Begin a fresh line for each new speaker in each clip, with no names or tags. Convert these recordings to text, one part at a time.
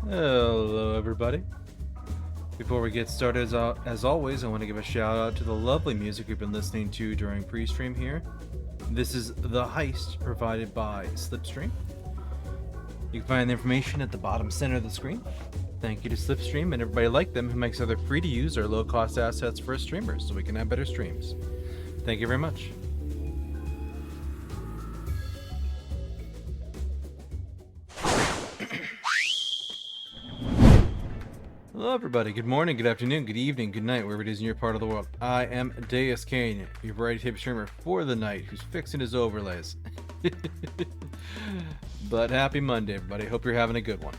Hello, everybody. Before we get started, as always, I want to give a shout out to the lovely music we've been listening to during pre-stream here. This is The Heist, provided by Slipstream. You can find the information at the bottom center of the screen. Thank you to Slipstream and everybody like them who makes other free-to-use or low-cost assets for streamers so we can have better streams. Thank you very much. Hello everybody, good morning, good afternoon, good evening, good night, wherever it is in your part of the world. I am Deuscain, your variety tip streamer for the night, who's fixing his overlays. But happy Monday, everybody. Hope you're having a good one.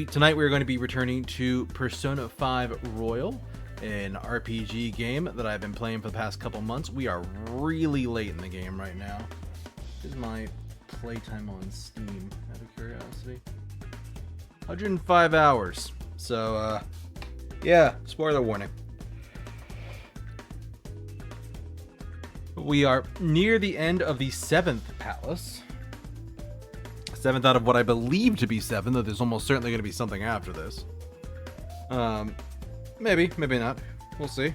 Tonight we're going to be returning to Persona 5 Royal, an RPG game that I've been playing for the past couple months. We are really late in the game right now. This is my playtime on Steam, out of curiosity. 105 hours. So, yeah, spoiler warning. We are near the end of the 7th palace. 7th out of what I believe to be 7, though there's almost certainly going to be something after this. Maybe not. We'll see.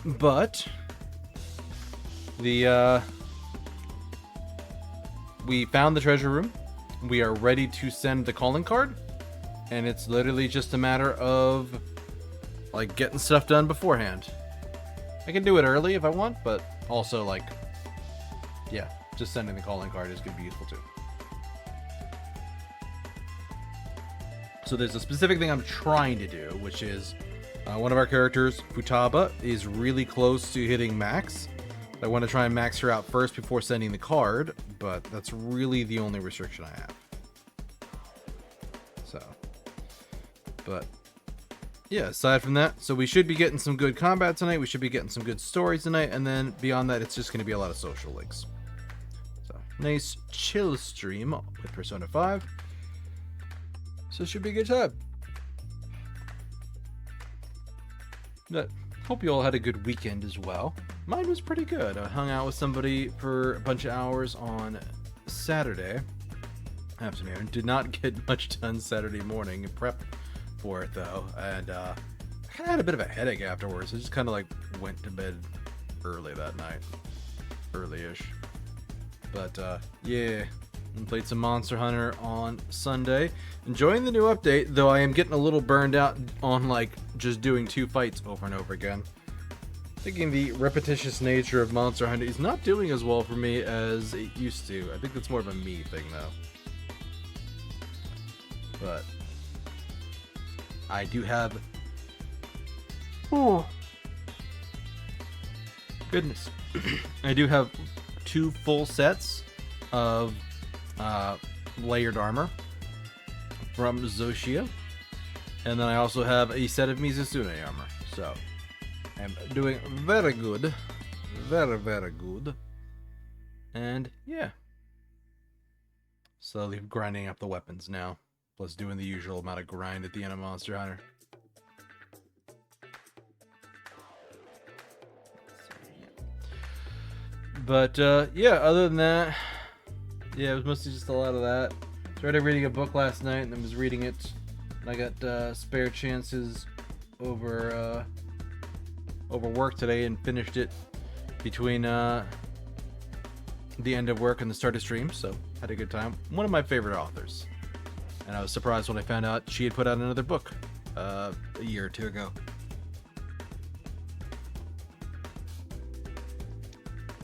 But we found the treasure room. We are ready to send the calling card, and it's literally just a matter of like getting stuff done beforehand. I can do it early if I want, but also like, yeah, just sending the calling card is going to be useful too. So there's a specific thing I'm trying to do, which is one of our characters, Futaba, is really close to hitting max. I want to try and max her out first before sending the card, but that's really the only restriction I have. So, but yeah, aside from that, so we should be getting some good combat tonight. We should be getting some good stories tonight, and then beyond that, it's just going to be a lot of social links. So, nice chill stream with Persona 5. So it should be a good time. But hope you all had a good weekend as well. Mine was pretty good. I hung out with somebody for a bunch of hours on Saturday afternoon. Did not get much done Saturday morning. Prep for it though, and I kind of had a bit of a headache afterwards. I just kind of like went to bed early that night, early-ish. But yeah, and played some Monster Hunter on Sunday. Enjoying the new update, though I am getting a little burned out on like just doing 2 fights over and over again. Thinking the repetitious nature of Monster Hunter is not doing as well for me as it used to. I think that's more of a me thing though. But I do have... Oh. Goodness. I do have 2 full sets of layered armor from Zoshia. And then I also have a set of Mizusune armor. So, I'm doing very good. Very, very good. And, yeah. Slowly grinding up the weapons now. Plus doing the usual amount of grind at the end of Monster Hunter. But, yeah, other than that, yeah, it was mostly just a lot of that. Started reading a book last night and then was reading it. And I got spare chances over work today and finished it between the end of work and the start of stream, so had a good time. One of my favorite authors. And I was surprised when I found out she had put out another book a year or 2 ago.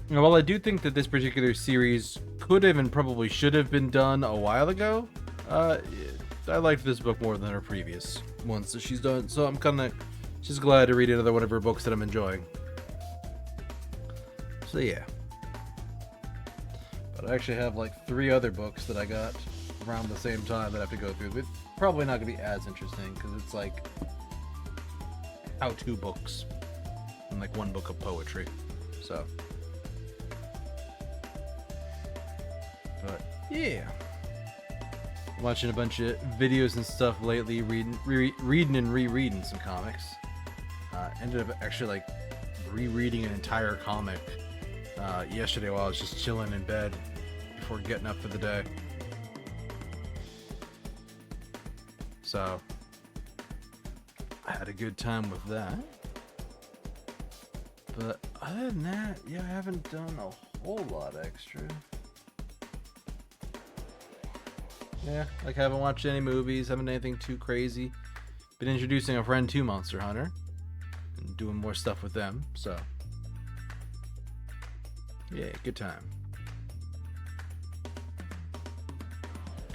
Now, while I do think that this particular series could have and probably should have been done a while ago, I liked this book more than her previous ones that she's done, so I'm kind of just glad to read another one of her books that I'm enjoying. So yeah. But I actually have like 3 other books that I got around the same time that I have to go through. But probably not going to be as interesting because it's like how-to books and like 1 book of poetry. So, but yeah, watching a bunch of videos and stuff lately, reading and rereading some comics. Ended up actually like rereading an entire comic yesterday while I was just chilling in bed before getting up for the day. so I had a good time with that. But other than that, yeah, I haven't done a whole lot extra. Yeah, like I haven't watched any movies, haven't done anything too crazy. Been introducing a friend to Monster Hunter and doing more stuff with them, so yeah, good time.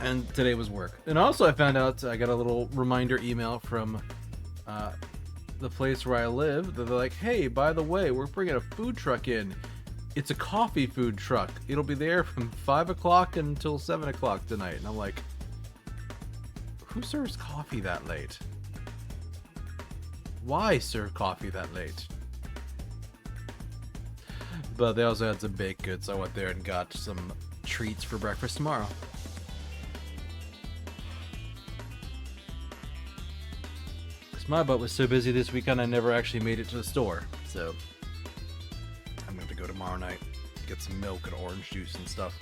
And today was work. And also I found out I got a little reminder email from the place where I live. They're like, hey, by the way, we're bringing a food truck in. It's a coffee food truck. It'll be there from 5 o'clock until 7 o'clock tonight. And I'm like, who serves coffee that late? Why serve coffee that late? But they also had some baked goods, so I went there and got some treats for breakfast tomorrow. Because my butt was so busy this weekend, I never actually made it to the store. So I'm going to go tomorrow night, get some milk and orange juice and stuff.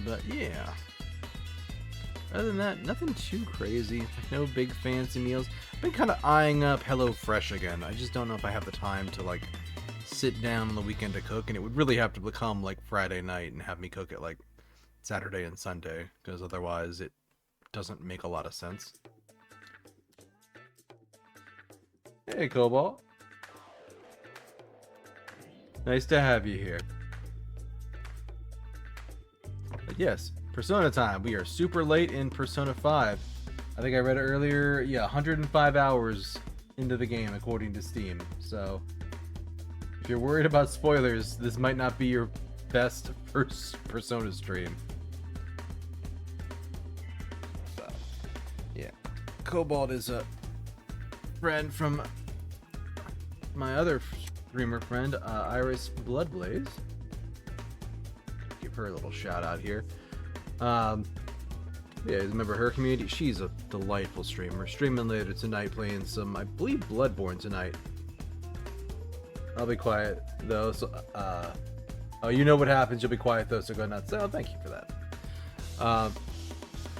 But yeah. Other than that, nothing too crazy. Like, no big fancy meals. I've been kind of eyeing up HelloFresh again. I just don't know if I have the time to, like, sit down on the weekend to cook. And it would really have to become, like, Friday night and have me cook it, like, Saturday and Sunday. Because otherwise it doesn't make a lot of sense. Hey, Cobalt. Nice to have you here. But yes. Persona time. We are super late in Persona 5. I think I read it earlier. Yeah, 105 hours into the game according to Steam. So, if you're worried about spoilers, this might not be your best first Persona stream. So, yeah. Cobalt is a friend from my other streamer friend, Iris Bloodblaze. Give her a little shout out here. Yeah, remember her community? She's a delightful streamer. Streaming later tonight, playing some, I believe, Bloodborne tonight. I'll be quiet though. So, oh, you know what happens. You'll be quiet though, so go nuts. Oh, thank you for that.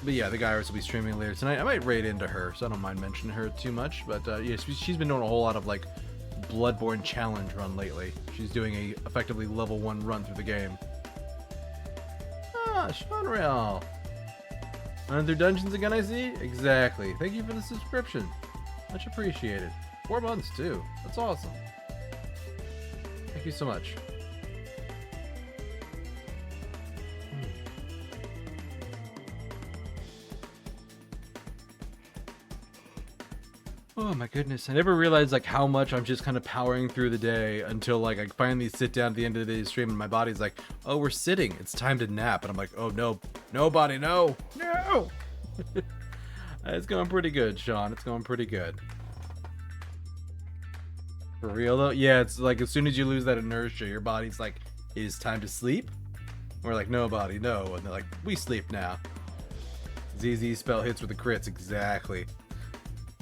But yeah, the guy will be streaming later tonight. I might raid into her, so I don't mind mentioning her too much. But yeah, she's been doing a whole lot of like Bloodborne challenge run lately. She's doing a effectively level 1 run through the game. Ah, Shonreal. Running through dungeons again, I see? Exactly. Thank you for the subscription. Much appreciated. 4 months, too. That's awesome. Thank you so much. Oh my goodness, I never realized like how much I'm just kind of powering through the day until like I finally sit down at the end of the day stream and my body's like, oh, we're sitting, it's time to nap. And I'm like, oh no, nobody, no. It's going pretty good, Sean. It's going pretty good. For real though? Yeah, it's like as soon as you lose that inertia, your body's like, it is time to sleep. We're like, nobody, no. And they're like, we sleep now. ZZ spell hits with the crits, exactly.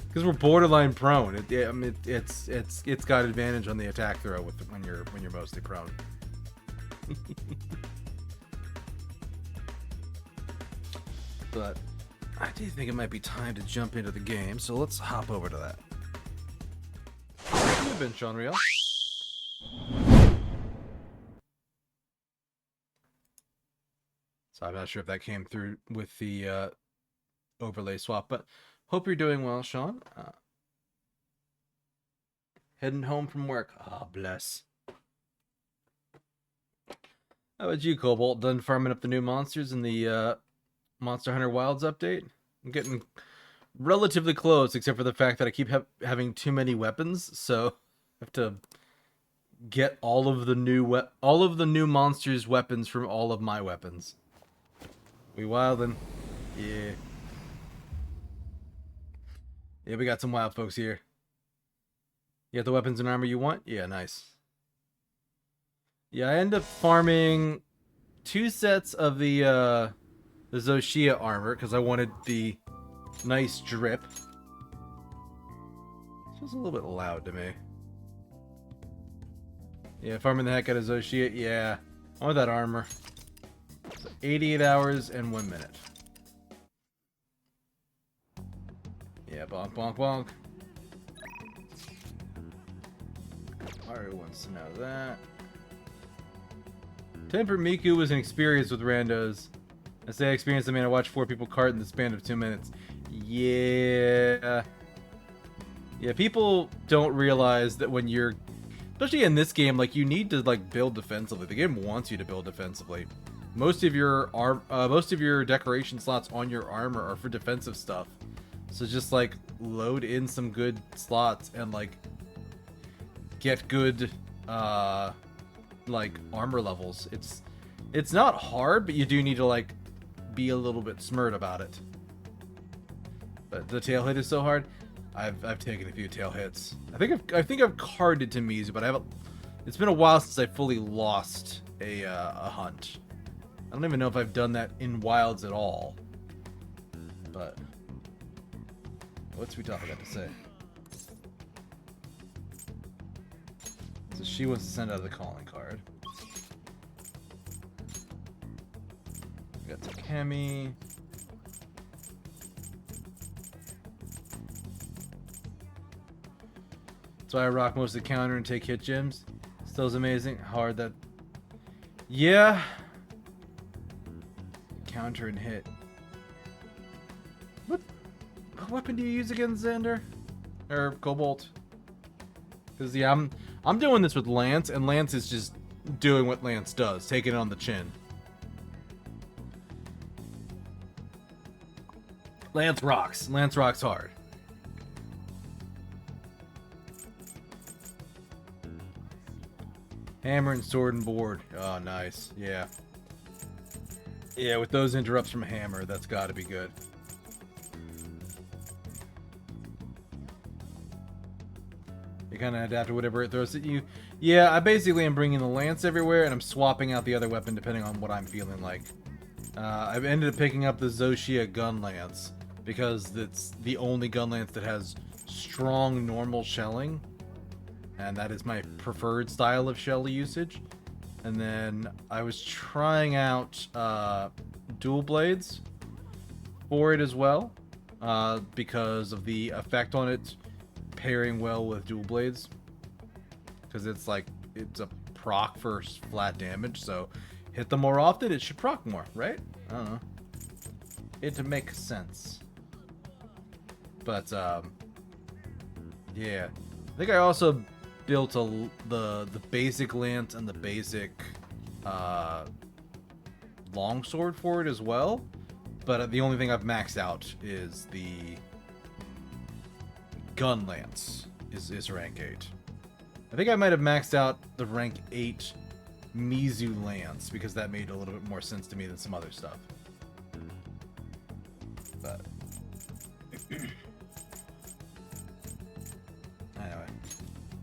Because we're borderline prone. I mean, it's got advantage on the attack throw with when you're mostly prone. But I do think it might be time to jump into the game, so let's hop over to that. Where have you been, Shonreal? So I'm not sure if that came through with the overlay swap, but hope you're doing well, Sean. Heading home from work. Ah, bless. How about you, Cobalt? Done farming up the new monsters in the Monster Hunter Wilds update? I'm getting relatively close, except for the fact that I keep having too many weapons, so I have to get all of the new monsters' weapons from all of my weapons. We wildin'. Yeah. Yeah, we got some wild folks here. You got the weapons and armor you want? Yeah, nice. Yeah, I end up farming 2 sets of the Zoshia armor because I wanted the nice drip. This was a little bit loud to me. Yeah, farming the heck out of Zoshia. Yeah, I want that armor. 88 hours and 1 minute. Yeah, bonk, bonk, bonk. Mario wants to know that. Temper Miku was an experience with randos. I say I experienced I mean I watched 4 people cart in the span of 2 minutes. Yeah. Yeah, people don't realize that when you're, especially in this game, like, you need to like build defensively. The game wants you to build defensively. Most of your decoration slots on your armor are for defensive stuff. So just like load in some good slots and like get good like armor levels. It's not hard, but you do need to like be a little bit smart about it. But the tail hit is so hard. I've taken a few tail hits. I think I've carded to Mizu, but I haven't. It's been a while since I fully lost a hunt. I don't even know if I've done that in wilds at all. But what's Futaba got to say? So she wants to send out the calling card. We got Takemi. That's why I rock most of the counter and take hit gems. Still is amazing. Hard that. Yeah. Counter and hit. What weapon do you use against Xander? Or Cobalt? Because yeah, I'm doing this with Lance, and Lance is just doing what Lance does, taking it on the chin. Lance rocks. Lance rocks hard. Hammer and sword and board. Oh, nice. Yeah. Yeah, with those interrupts from Hammer, that's got to be good. You kind of adapt to whatever it throws at you. Yeah, I basically am bringing the lance everywhere, and I'm swapping out the other weapon depending on what I'm feeling like. I've ended up picking up the Zoshia gun lance because it's the only gun lance that has strong normal shelling. And that is my preferred style of shell usage. And then I was trying out dual blades for it as well, because of the effect on it pairing well with dual blades. Because it's like, it's a proc for flat damage, so hit them more often, it should proc more, right? I don't know. It makes sense. But, yeah. I think I also built the basic lance and the basic longsword for it as well, but the only thing I've maxed out is the gun lance is rank 8. I think I might have maxed out the rank 8 Mizu lance because that made a little bit more sense to me than some other stuff. But anyway.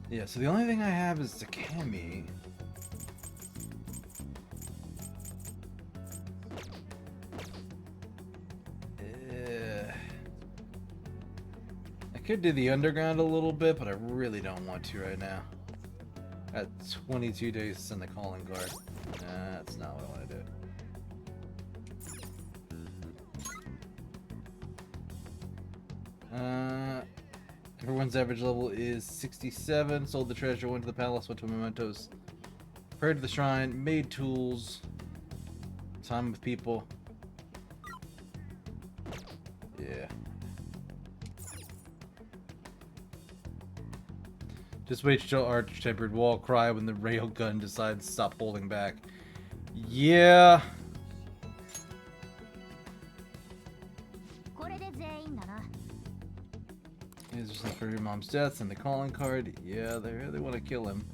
Yeah, so the only thing I have is Takemi. I could do the underground a little bit, but I really don't want to right now. At 22 days to send the calling card. That's not what I want to do. Everyone's average level is 67. Sold the treasure, went to the palace, went to mementos, prayed to the shrine, made tools, time with people. Yeah. Just wait till Arch-Tempered Wall cry when the railgun decides to stop holding back. Yeah. Is just like for your mom's death and the calling card. Yeah, they really want to kill him.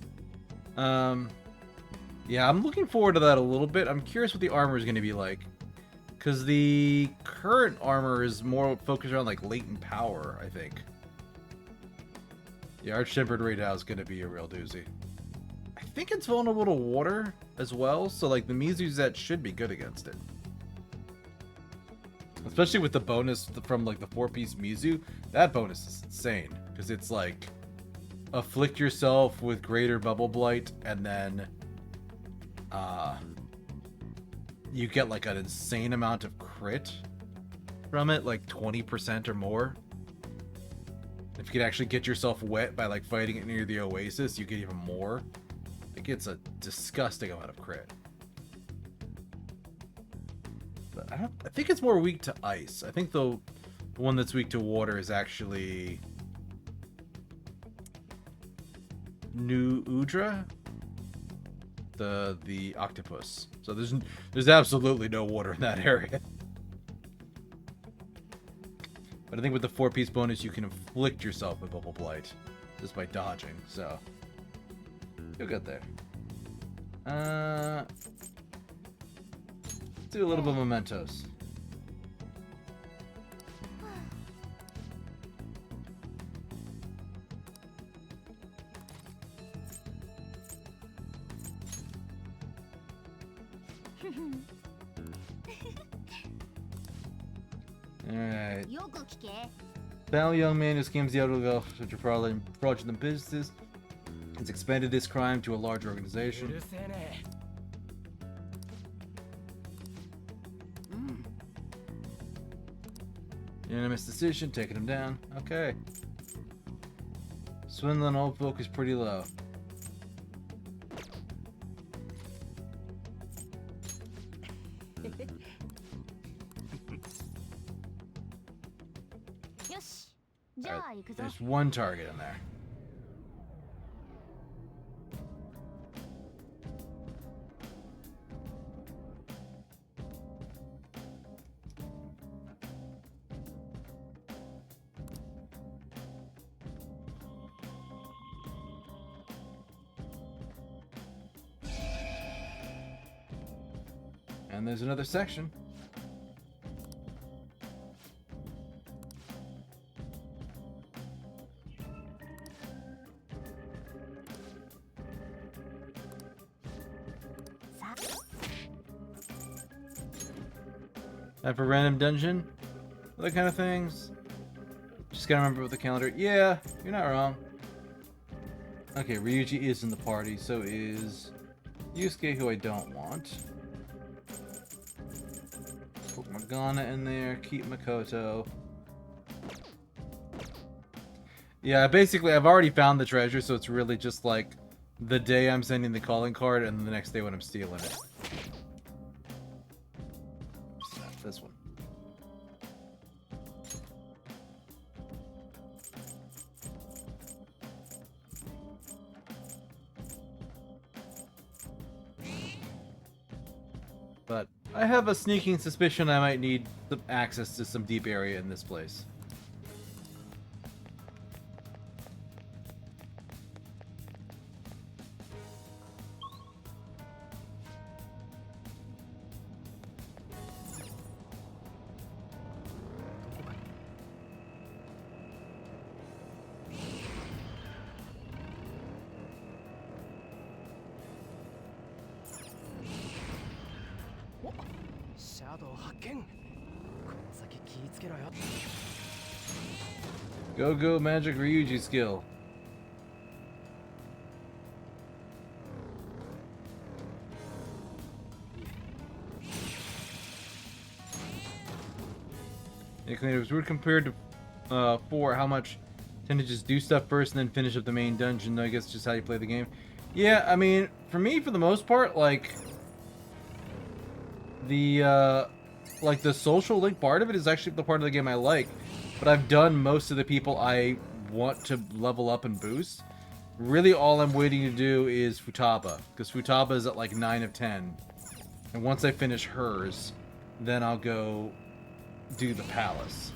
Yeah, I'm looking forward to that a little bit. I'm curious what the armor is going to be like, because the current armor is more focused around like latent power, I think. The Arch-Tempered Radar is going to be a real doozy. I think it's vulnerable to water as well, so like the Mizu's that should be good against it. Especially with the bonus from like the 4-piece Mizu, that bonus is insane. Because it's like, afflict yourself with greater bubble blight, and then you get like an insane amount of crit from it, like 20% or more. If you could actually get yourself wet by like fighting it near the oasis, you get even more. It gets a disgusting amount of crit. But I think it's more weak to ice. I think the one that's weak to water is actually New Udra, the octopus. So there's absolutely no water in that area. But I think with the 4-piece bonus, you can inflict yourself with Bubble Blight just by dodging. So you'll get there. Let's do a little bit of mementos. Alright. Foul young man who scams the elderly such a fraudulent business has expanded this crime to a large organization. Unanimous decision, taking him down. Okay. Swindling old folk is pretty low. Right, there's one target in there. And there's another section. Time for random dungeon, other kind of things. Just gotta remember with the calendar. Yeah, you're not wrong. Okay, Ryuji is in the party, so is Deuscain, who I don't want. Put Morgana in there, keep Makoto. Yeah, basically I've already found the treasure, so it's really just like the day I'm sending the calling card and the next day when I'm stealing it. This one. But I have a sneaking suspicion I might need some access to some deep area in this place. Go magic Ryuji skill. It was weird compared to 4, how much tend to just do stuff first and then finish up the main dungeon. I guess just how you play the game. Yeah, I mean, for me, for the most part, like the social link part of it is actually the part of the game I like. But I've done most of the people I want to level up and boost. Really all I'm waiting to do is Futaba, because Futaba is at like 9 of 10. And once I finish hers, then I'll go do the palace.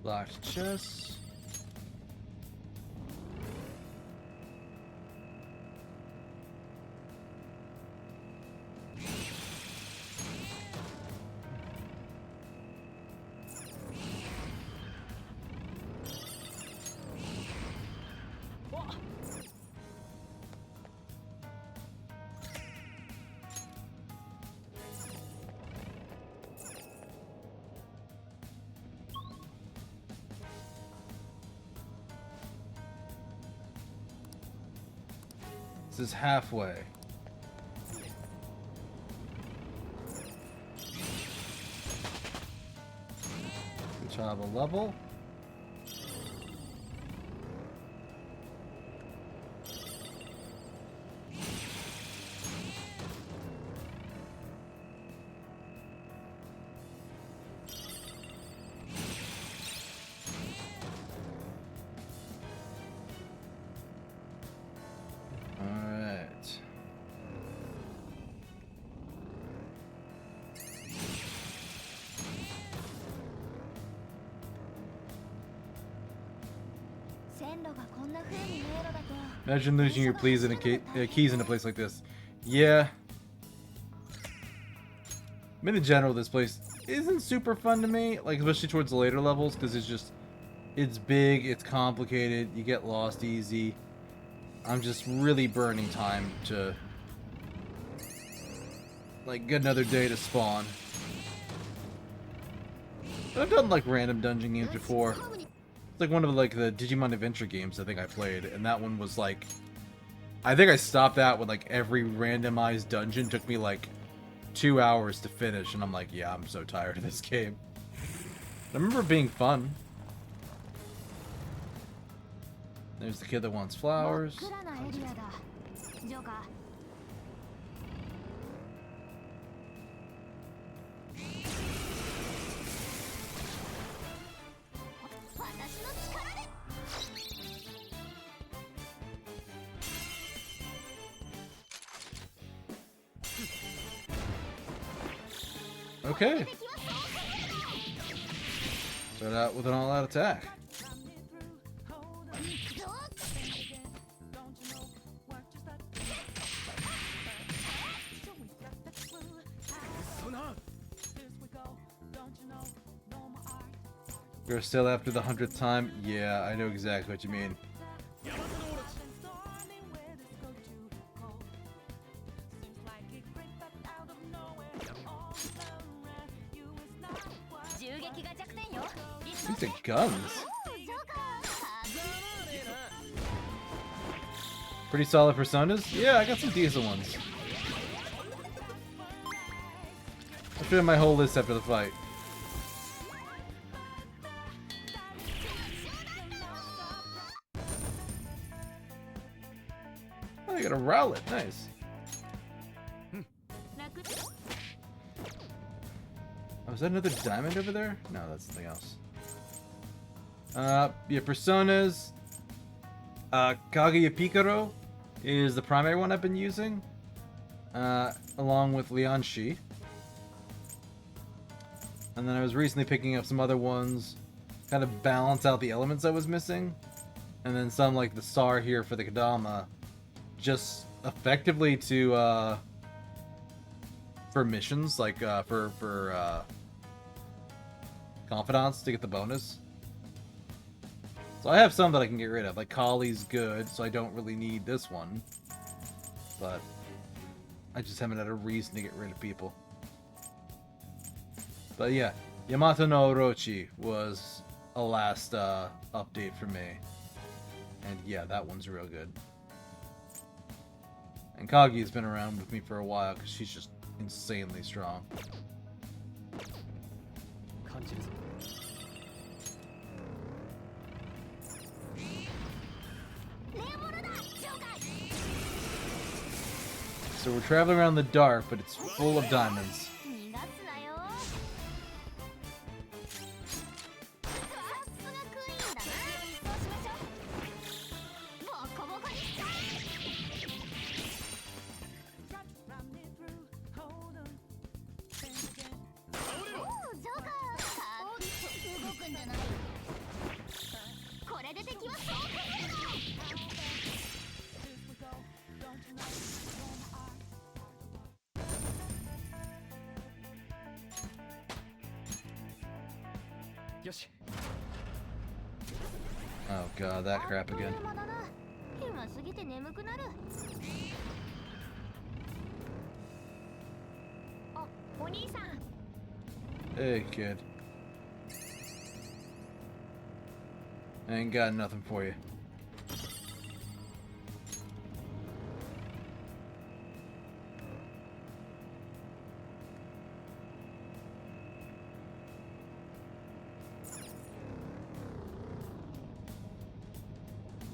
Locked chest. This is halfway. Futaba level. Imagine losing your keys in a place like this. Yeah. I mean, in general, this place isn't super fun to me, like especially towards the later levels, because it's big, it's complicated, you get lost easy. I'm just really burning time to like get another day to spawn. But I've done like random dungeon games before. It's like one of like the Digimon Adventure games I think I played, and that one was like, I think I stopped that when like every randomized dungeon took me like 2 hours to finish, and I'm like, yeah, I'm so tired of this game. I remember it being fun. There's the kid that wants flowers. Okay. Start out with an all-out attack. You're still after the 100th time? Yeah, I know exactly what you mean. These are guns. Pretty solid personas? Yeah, I got some decent ones. I'll show you my whole list after the fight. Oh, you got a Rowlet. Nice. Oh, is that another diamond over there? No, that's something else. Yeah, personas. Kaguya Picaro is the primary one I've been using, along with Lian Shi. And then I was recently picking up some other ones, kind of balance out the elements I was missing. And then some like the Star here for the Kadama, just effectively to, for missions, like, for confidants to get the bonus. So I have some that I can get rid of. Like Kali's good, so I don't really need this one. But I just haven't had a reason to get rid of people. But yeah, Yamato no Orochi was a last update for me. And yeah, that one's real good. And Kagi's been around with me for a while because she's just insanely strong. So we're traveling around the dark, but it's full of diamonds. Oh god, that crap again. Hey, kid. I ain't got nothing for you.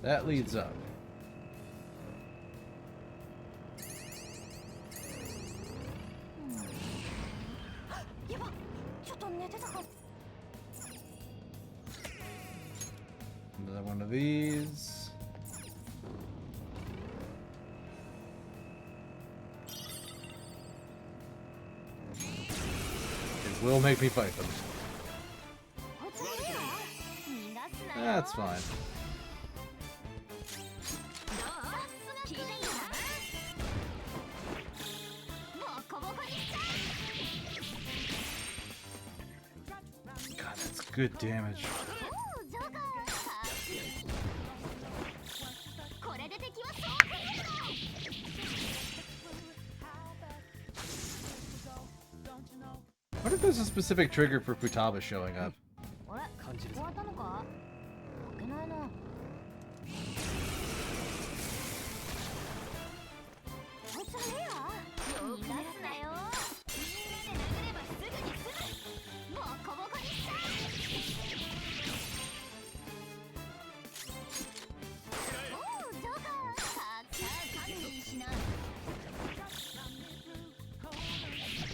That leads up. Another one of these. It will make me fight them. That's fine. God, that's good damage. What if there's a specific trigger for Futaba showing up?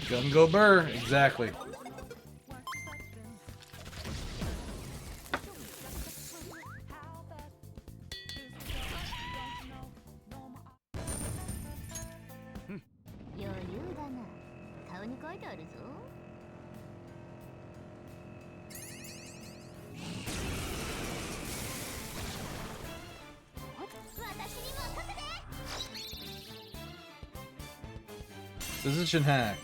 Gun go burr, exactly. Position hack.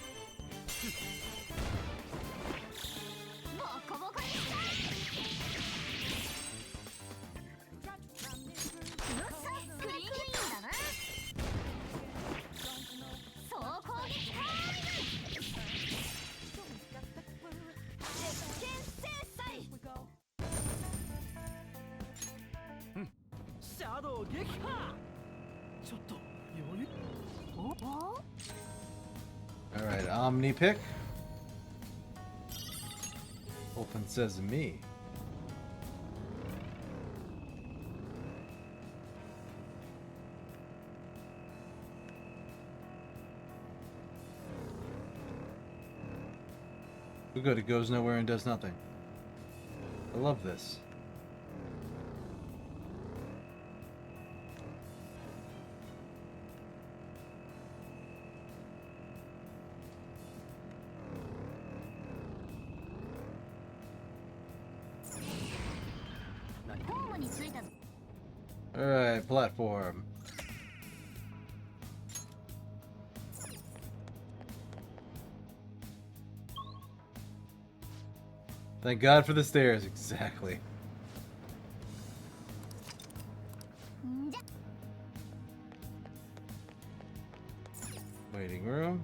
Alright, Omni pick. Open Sesame. Oh, good, it goes nowhere and does nothing. I love this. Alright, platform. Thank God for the stairs, exactly. Waiting room.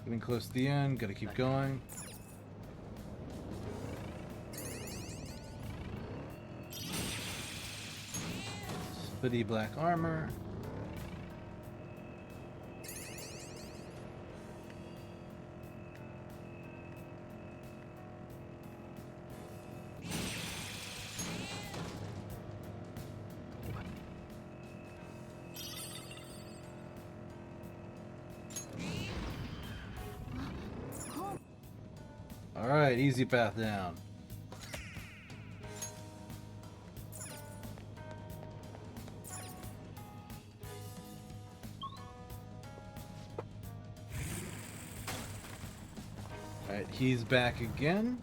Getting close to the end, gotta keep going. Splitty black armor. Alright, easy path down. Alright, he's back again.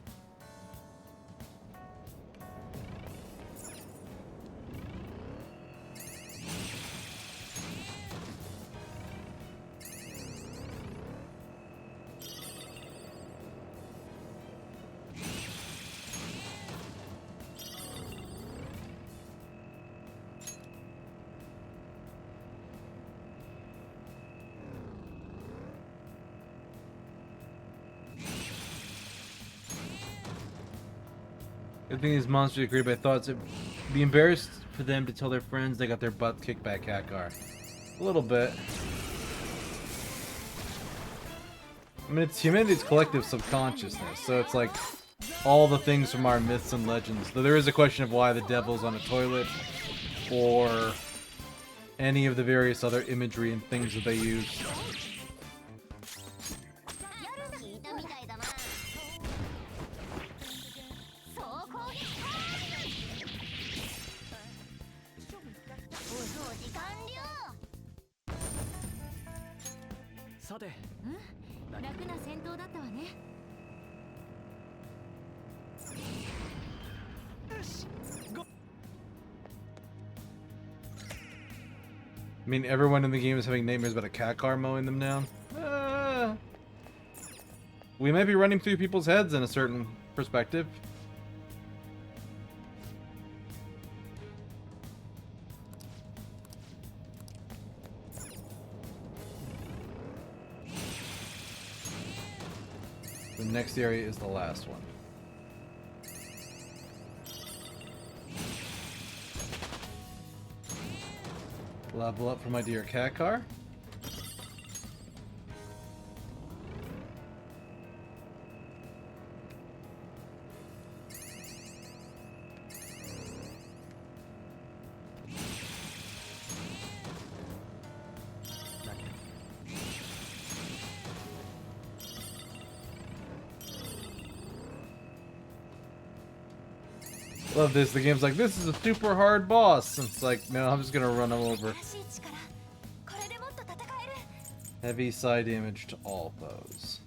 Good thing these monsters are created by thoughts. It'd be embarrassed for them to tell their friends they got their butt kicked by a cat car. A little bit. I mean, it's humanity's collective subconsciousness, so it's like all the things from our myths and legends. Though there is a question of why the devil's on a toilet, or any of the various other imagery and things that they use. I mean, everyone in the game is having nightmares about a cat car mowing them down. We might be running through people's heads in a certain perspective. The next area is the last one. Level up for my dear cat car. Love this. The game's like, this is a super hard boss. And it's like, no, I'm just gonna run him over. Heavy side damage to all foes.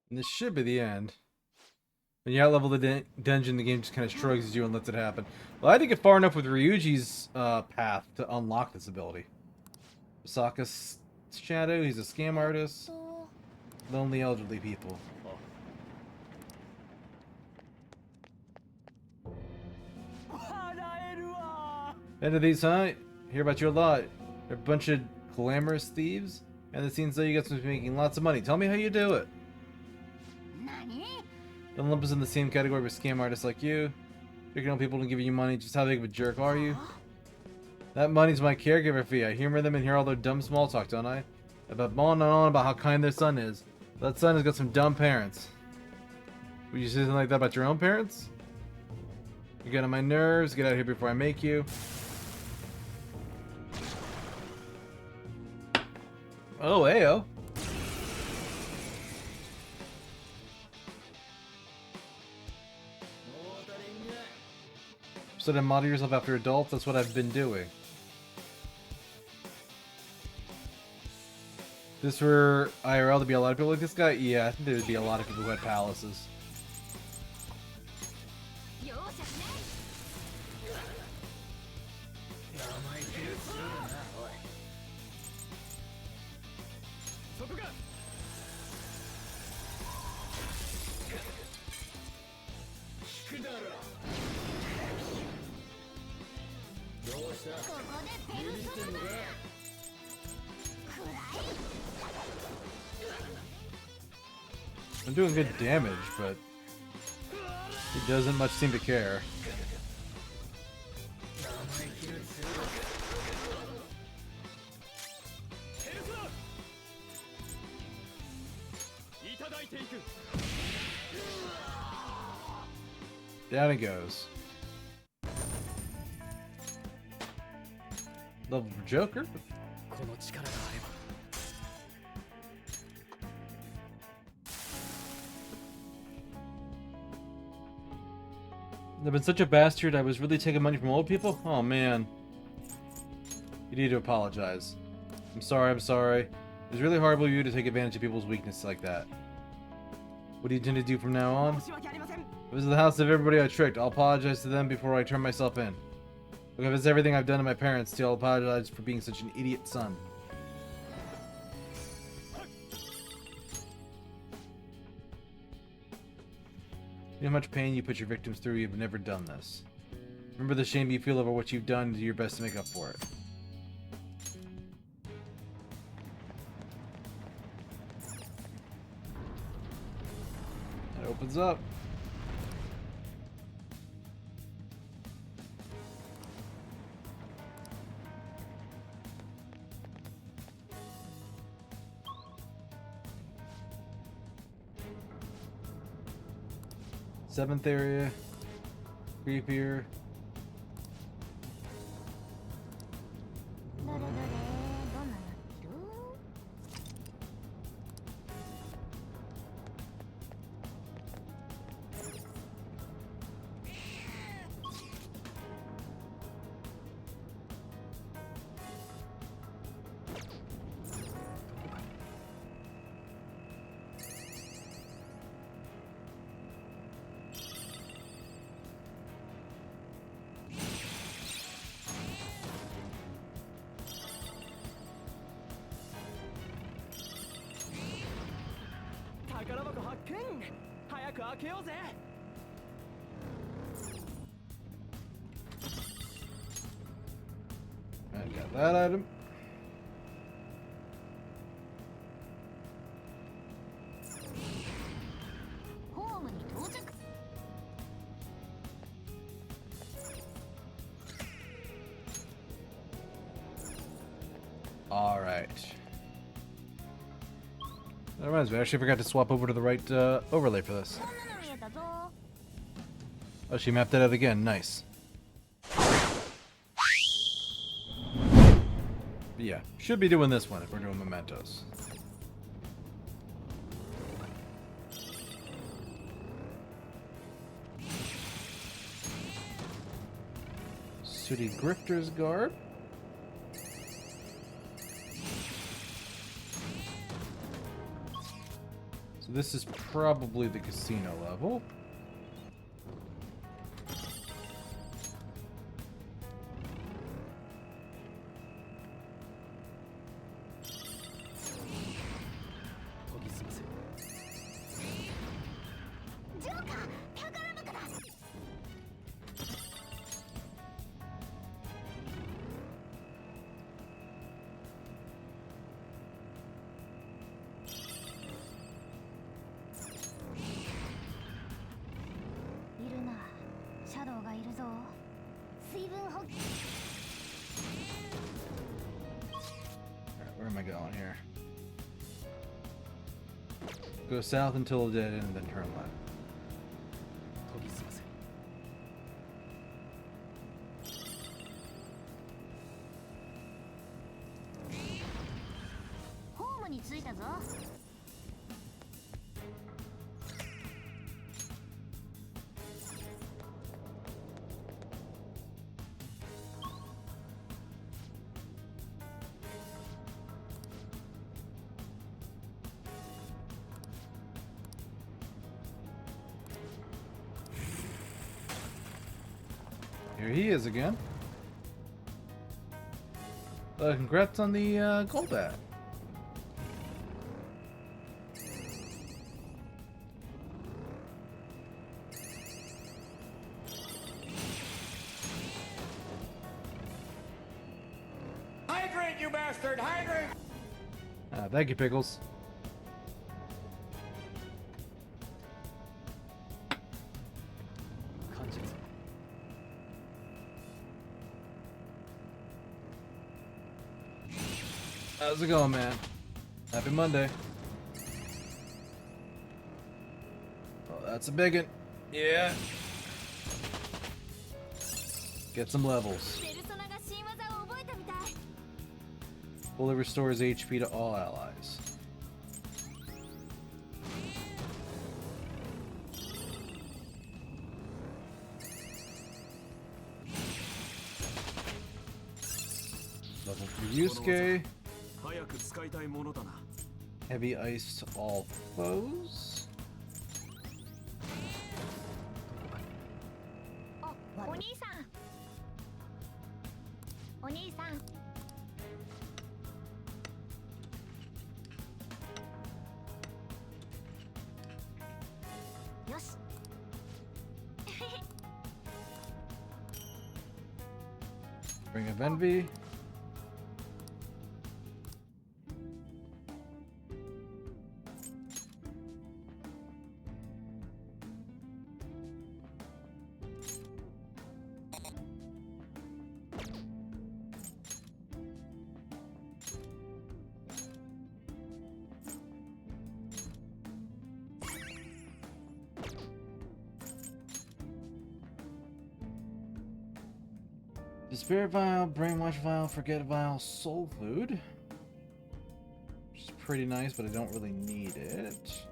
And this should be the end. When you outlevel the dungeon, the game just kind of shrugs at you and lets it happen. Well, I had to get far enough with Ryuji's path to unlock this ability. Osaka's Shadow, he's a scam artist. Lonely elderly people. Into these, huh? Hear about you a lot. They're a bunch of glamorous thieves, and it seems like you guys must be making lots of money. Tell me how you do it. Don't lump us in the same category with scam artists like you. Picking on people and giving you money. Just how big of a jerk are you? That money's my caregiver fee. I humor them and hear all their dumb small talk, don't I? About on and on about how kind their son is. That son has got some dumb parents. Would you say something like that about your own parents? You get on my nerves. Get out of here before I make you. Oh, Ayo. So to model yourself after adults, that's what I've been doing. This were IRL, there'd be a lot of people like this guy? Yeah, I think there'd be a lot of people who had palaces. I'm doing good damage, but He doesn't much seem to care. Down he goes. Level for Joker. I've been such a bastard. I was really taking money from old people? Oh man. You need to apologize. I'm sorry, I'm sorry. It was really horrible of you to take advantage of people's weakness like that. What do you intend to do from now on? This is the house of everybody I tricked. I'll apologize to them before I turn myself in. Look, if it's everything I've done to my parents, still I'll apologize for being such an idiot son. You know how much pain you put your victims through. You've never done this. Remember the shame you feel over what you've done and do your best to make up for it. It opens up. Seventh area, creepier. I got that item. All right. That reminds me, I actually forgot to swap over to the right overlay for this. Oh, she mapped it out again. Nice. Yeah, should be doing this one if we're doing mementos. Sooty Grifter's Garb. So this is probably the casino level. Where am I going here? Go south until a dead end and then turn left. Here he is again. Congrats on the gold bat.
Hydrate, you bastard! Hydrate!
Thank you, Pickles. How's it going, man? Happy Monday. Oh, that's a big one. Yeah. Get some levels. Fully restores HP to all allies. Level 3 Deuscain. Heavy ice to all foes. Ring of Envy. Spirit Vial, Brainwash Vial, Forget Vial, Soul Food. Which is pretty nice, but I don't really need it.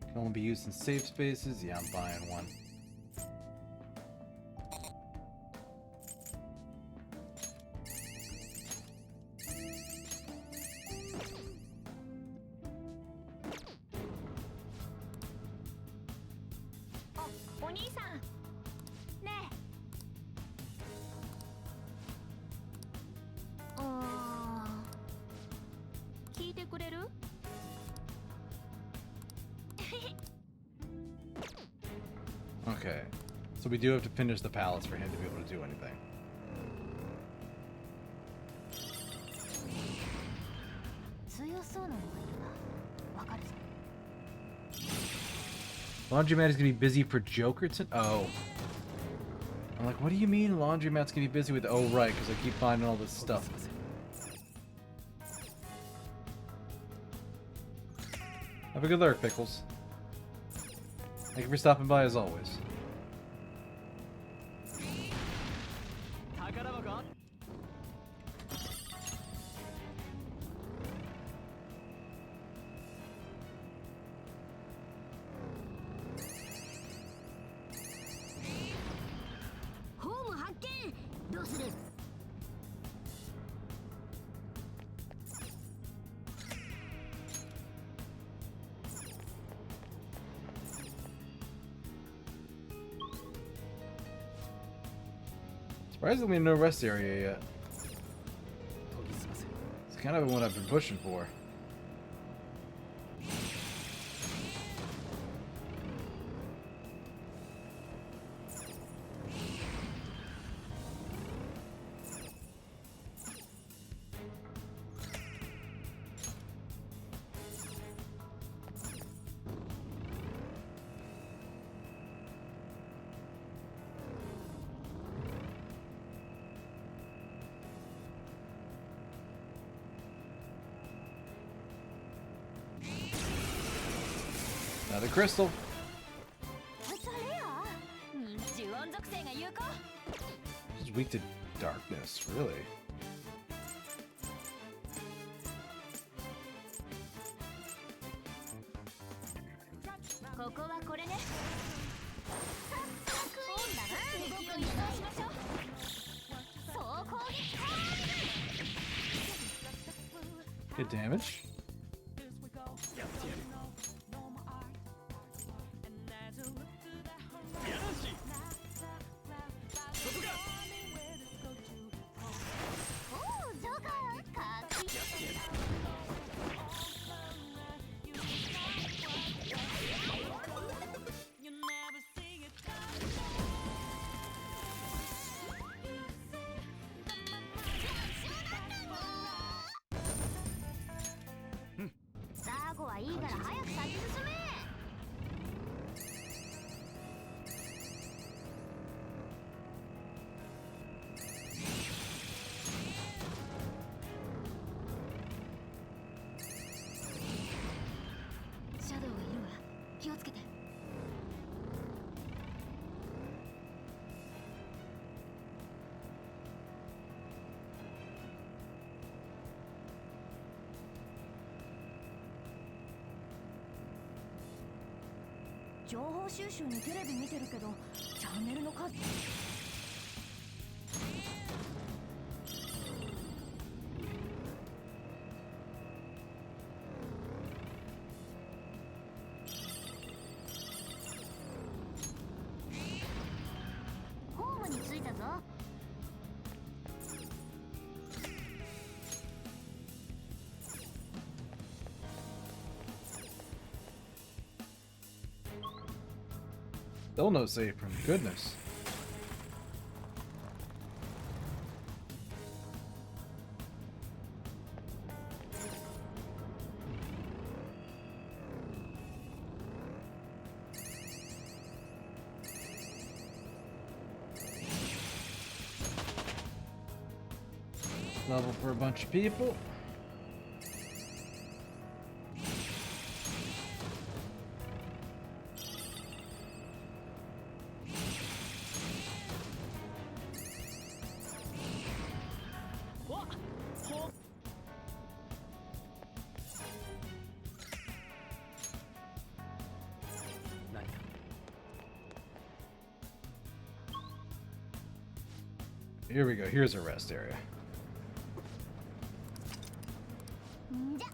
Can only be used in safe spaces. Yeah, I'm buying one. Okay, so we do have to finish the palace for him to be able to do anything. Laundromat is gonna be busy for Joker tonight. Oh. I'm like, what do you mean Laundromat's gonna be busy with? Oh, right, because I keep finding all this stuff. Have a good lurk, Pickles. Thank you for stopping by as always. Surprisingly, no rest area yet. It's kind of what I've been pushing for. Another crystal. It's weak to darkness, really. Good damage.
情報収集にテレビ見てるけどチャンネルの数ホームに着いたぞ。
Still no save from goodness. Level for a bunch of people. Here we go. Here's a rest area.
んじゃ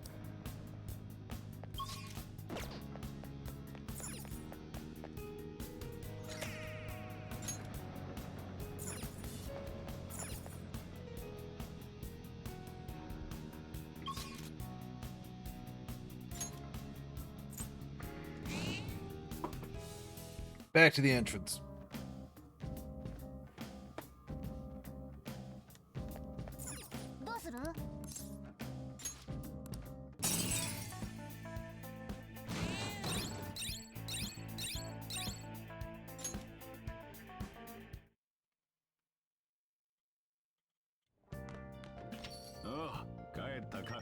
Back to the entrance.
どうする？
ああ、帰ったか。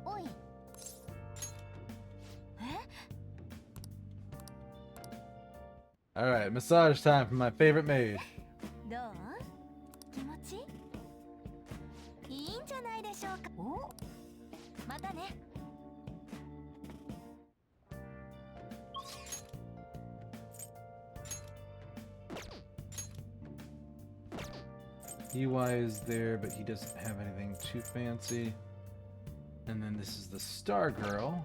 おい。
All right, massage time for my favorite maid.
どう？気持ちいいんじゃないでしょうか。お？またね。
EY is there, but he doesn't have anything too fancy. And then this is the Star Girl.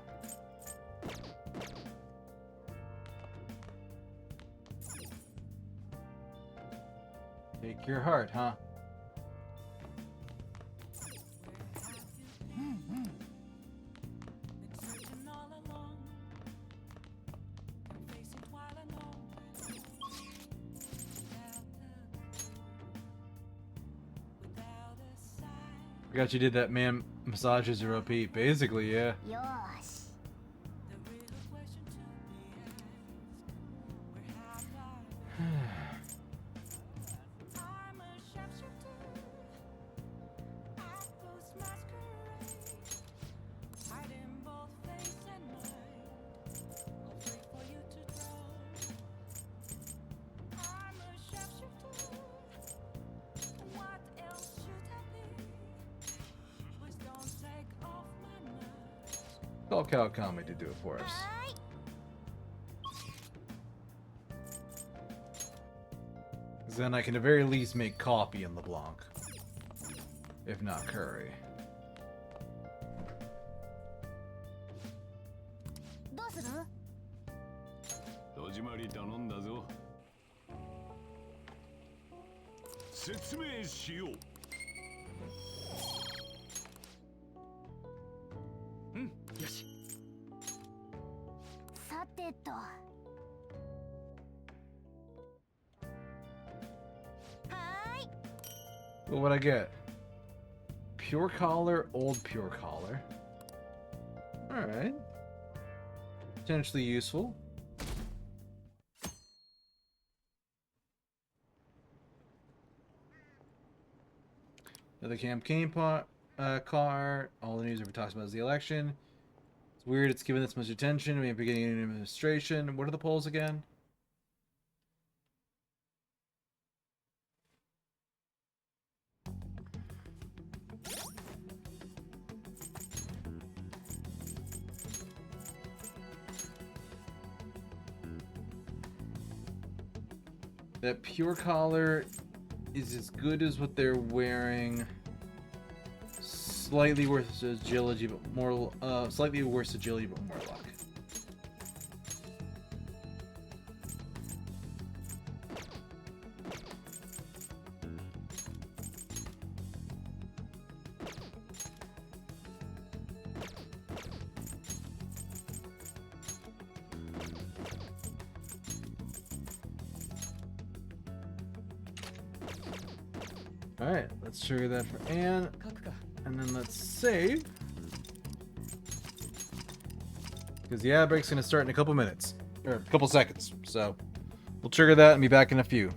Take your heart, huh?
うんうん。
Forgot you did that man massages your OP. Basically, yeah.
よーし。
Call Kawakami to do it for us.
はーい。
'Cause then I can at the very least make coffee in LeBlanc. If not curry.
どうする？
戸締まり頼んだぞ。説明しよう。うん、よし。
さてと。はーい。
What would I get? Pure collar, old pure collar. Alright. Potentially useful. Another campaign car. All the news ever talks about is the election. It's weird it's given this much attention. We have been getting an administration. What are the polls again? that pure collar is as good as what they're wearing. Slightly worse agility, but more slightly worse agility, but more luck. Alright, let's trigger that for Anne. And then let's save. Because the ad break's going to start in a couple minutes. Or a couple seconds. So we'll trigger that and be back in a few.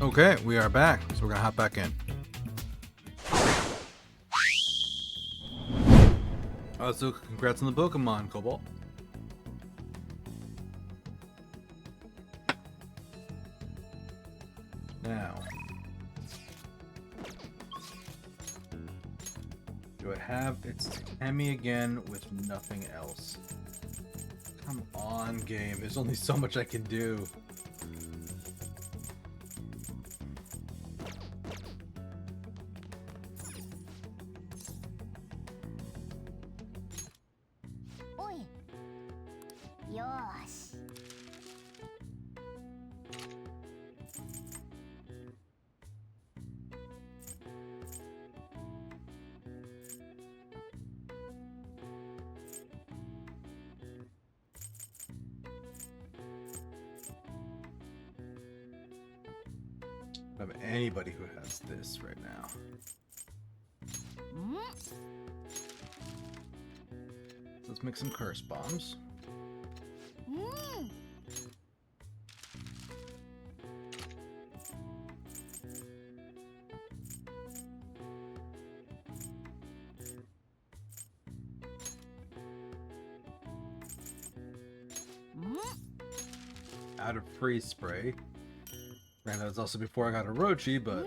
Okay, we are back, so we're gonna hop back in. Also, congrats on the Pokemon, Cobalt. Now, do I have its Hemi again with nothing else? Come on, game. There's only so much I can do.
Oi. Yosh.
I don't have anybody who has this right now. So let's make some curse bombs. Out of freeze spray. Granted, that was also before I got a Rochi, but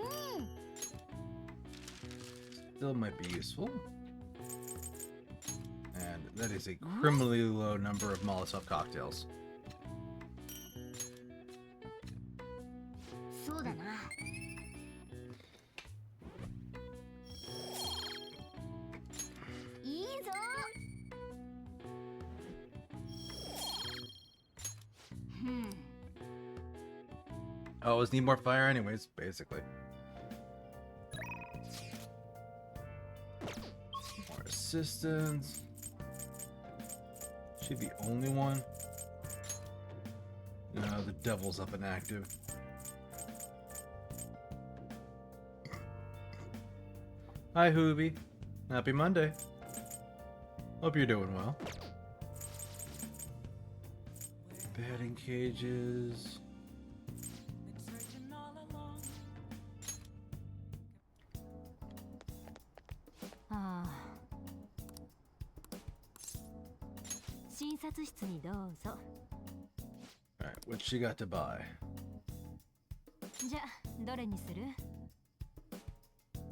still might be useful. And that is a criminally low number of Molotov cocktails.
そうだな。いいぞ。
Oh, always need more fire anyways, basically. More assistance. She the only one? No, the devil's up and active. Hi, Hoobie. Happy Monday. Hope you're doing well. Batting cages. Alright, what she got to buy?
じゃあどれにする？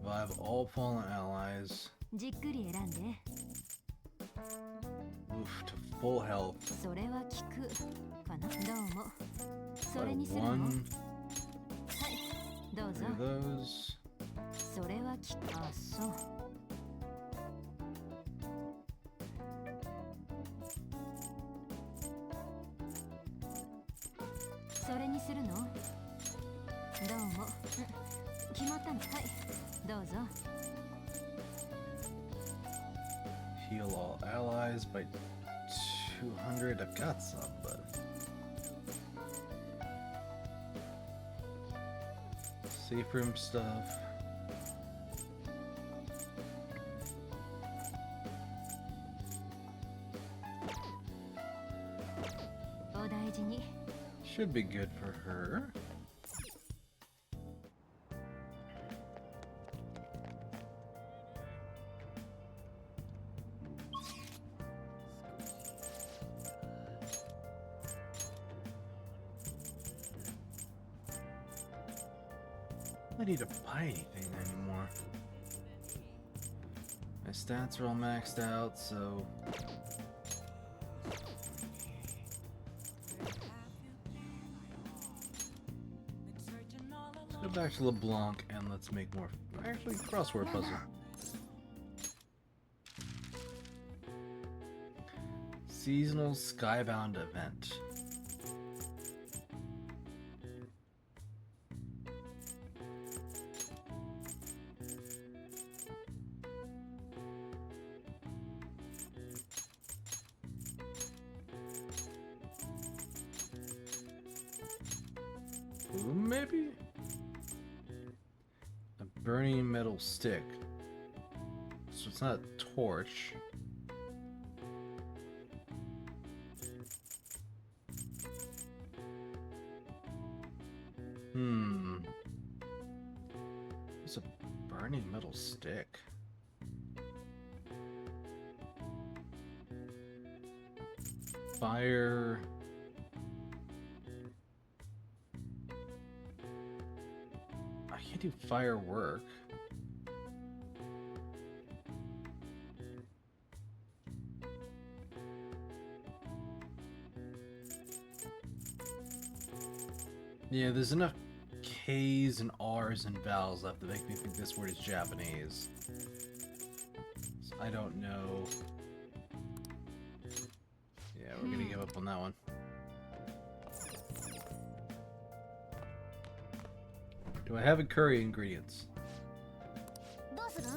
Revive all fallen allies.
じっくり選んで。
Oof, to full health.
それは効くかな。どうも。それにするの？
One,
はい、どうぞ。
three of those.
それは効く。あ、そう。 それにするの？どうも。決まったの？はい、どうぞ。
Heal all allies by 200. I've got some, but safe room stuff. Should be good for her. I don't need to buy anything anymore. My stats are all maxed out, so let's go back to LeBlanc and let's make more. Actually, crossword puzzle. Seasonal Skybound event. Ooh, maybe? A burning metal stick. So it's not a torch. It's a burning metal stick. Fire. I can't do firework. Yeah, there's enough K's and R's and vowels left to make me think this word is Japanese. So I don't know. Yeah, we're gonna give up on that one. Do I have a curry ingredients?
どうする？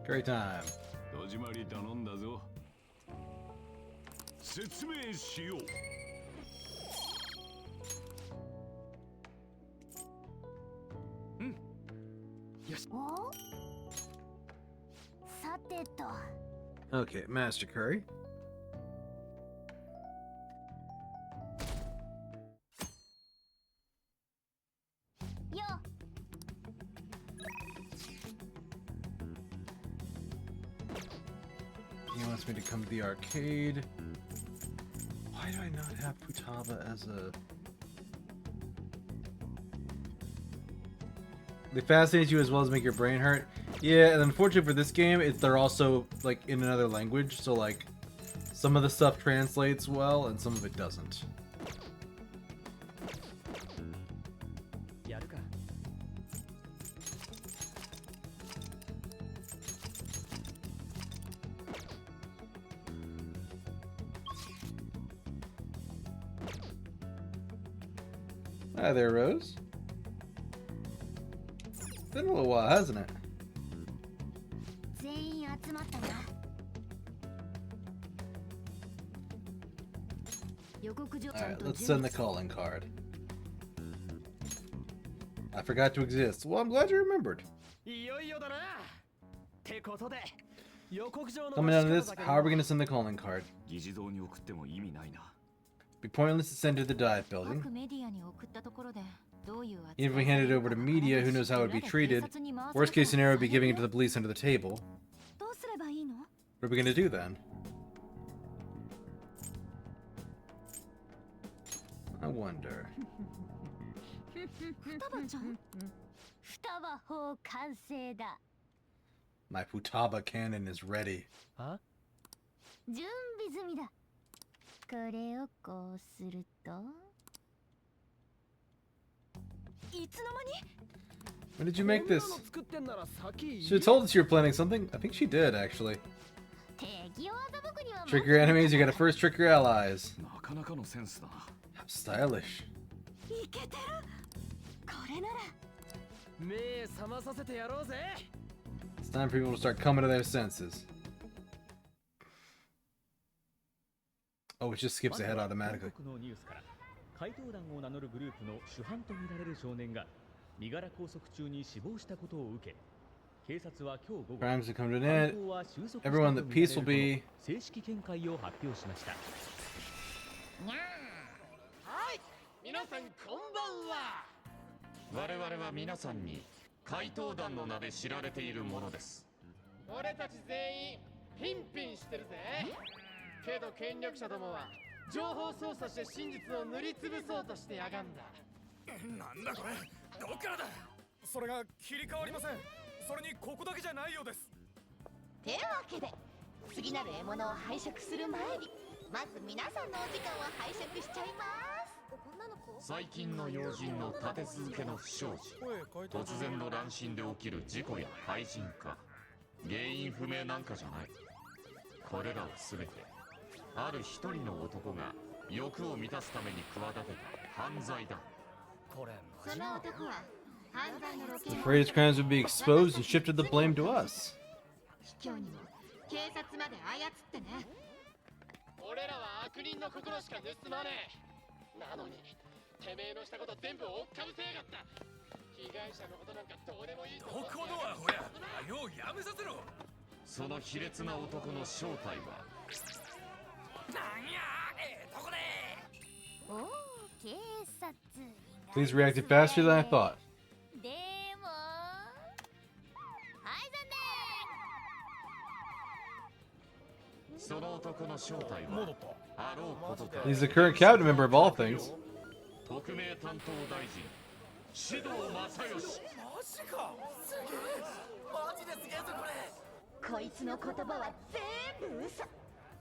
Curry time.
戸締まり頼んだぞ。説明しよう。
お？さてと。
Okay, Master Curry.
よ。
He wants me to come to the arcade. Why do I not have Futaba as a... They fascinate you as well as make your brain hurt. Yeah, and unfortunately for this game, they're also like in another language, so like some of the stuff translates well and some of it doesn't. Hi there, Rose. Been a little while, hasn't it?
全員集まったな。予告状
Alright, let's send the calling card. I forgot to exist. Well, I'm glad you remembered.
いよいよだな。ってことで、予告状の
Coming out of this, how are we going to send the calling card?
議事堂に送っても意味ないな。
Be pointless to send to the diet building.
各メディアに送ったところでどういう扱い
Even if we handed it over to media, who knows how it would be treated. Worst case scenario would be giving it to the police under the table.
どうすればいいの？
What are we going to do then? I wonder.
双葉ちゃん？双葉砲完成だ。
My Futaba cannon is ready.
準備済みだ。これをこうすると。いつの間に？
When did you make this?
作ってんなら先
Should have told us you were planning something. I think she did, actually.
敵を欺くには
Trick your enemies, you gotta first trick your allies.
なかなかのセンスだな。
How stylish.
いけてる。これなら。
目覚まさせてやろうぜ。
It's time for people to start coming to their senses. Oh, it just skips ahead automatically.
韓国のニュースから怪盗団を名乗るグループの主犯とみられる少年が身柄拘束中に死亡したことを受け、警察は今日午後
Crimes have come to an
犯
end.
行は収束したと
Everyone,
み
the
られ
peace
る
will
と
be.
正式見解を発表しました。
はい、皆さんこんばんは。
我々は皆さんに怪盗団の名で知られているものです。
俺たち全員ピンピンしてるぜ。けど権力者どもは情報操作して真実を塗りつぶそうとしてやがんだ。
なんだこれ、どっからだ。それが切り替わりません。それにここだけじゃないようです。
てわけで次なる獲物を拝借する前にまず皆さんのお時間を拝借しちゃいます。女の子？
最近の要人の立て続けの不祥事、突然の乱心で起きる事故や廃人化、原因不明なんかじゃない。これらを全てある一人の男が欲を満たすために企てた犯罪だ。
その男は犯罪の露見
The phrase crimes would be exposed and shifted the blame to us.
卑怯にも警察まで操ってね。
俺らは悪人の心しか盗まねえ。なのにてめえのしたこと全部追っかぶせやがった。被害者のことなんかどうでもいいと思って
どこのアホや。ようやめさせろ。
その卑劣な男の正体は
なんや、どこで。
おお、警察。
Please reacted faster than I thought.
でも。
He's the current cabinet member of all things.
特命担当大臣志藤正義。
マジかすげえマジですげえぞこれ
こいつの言葉は全部嘘。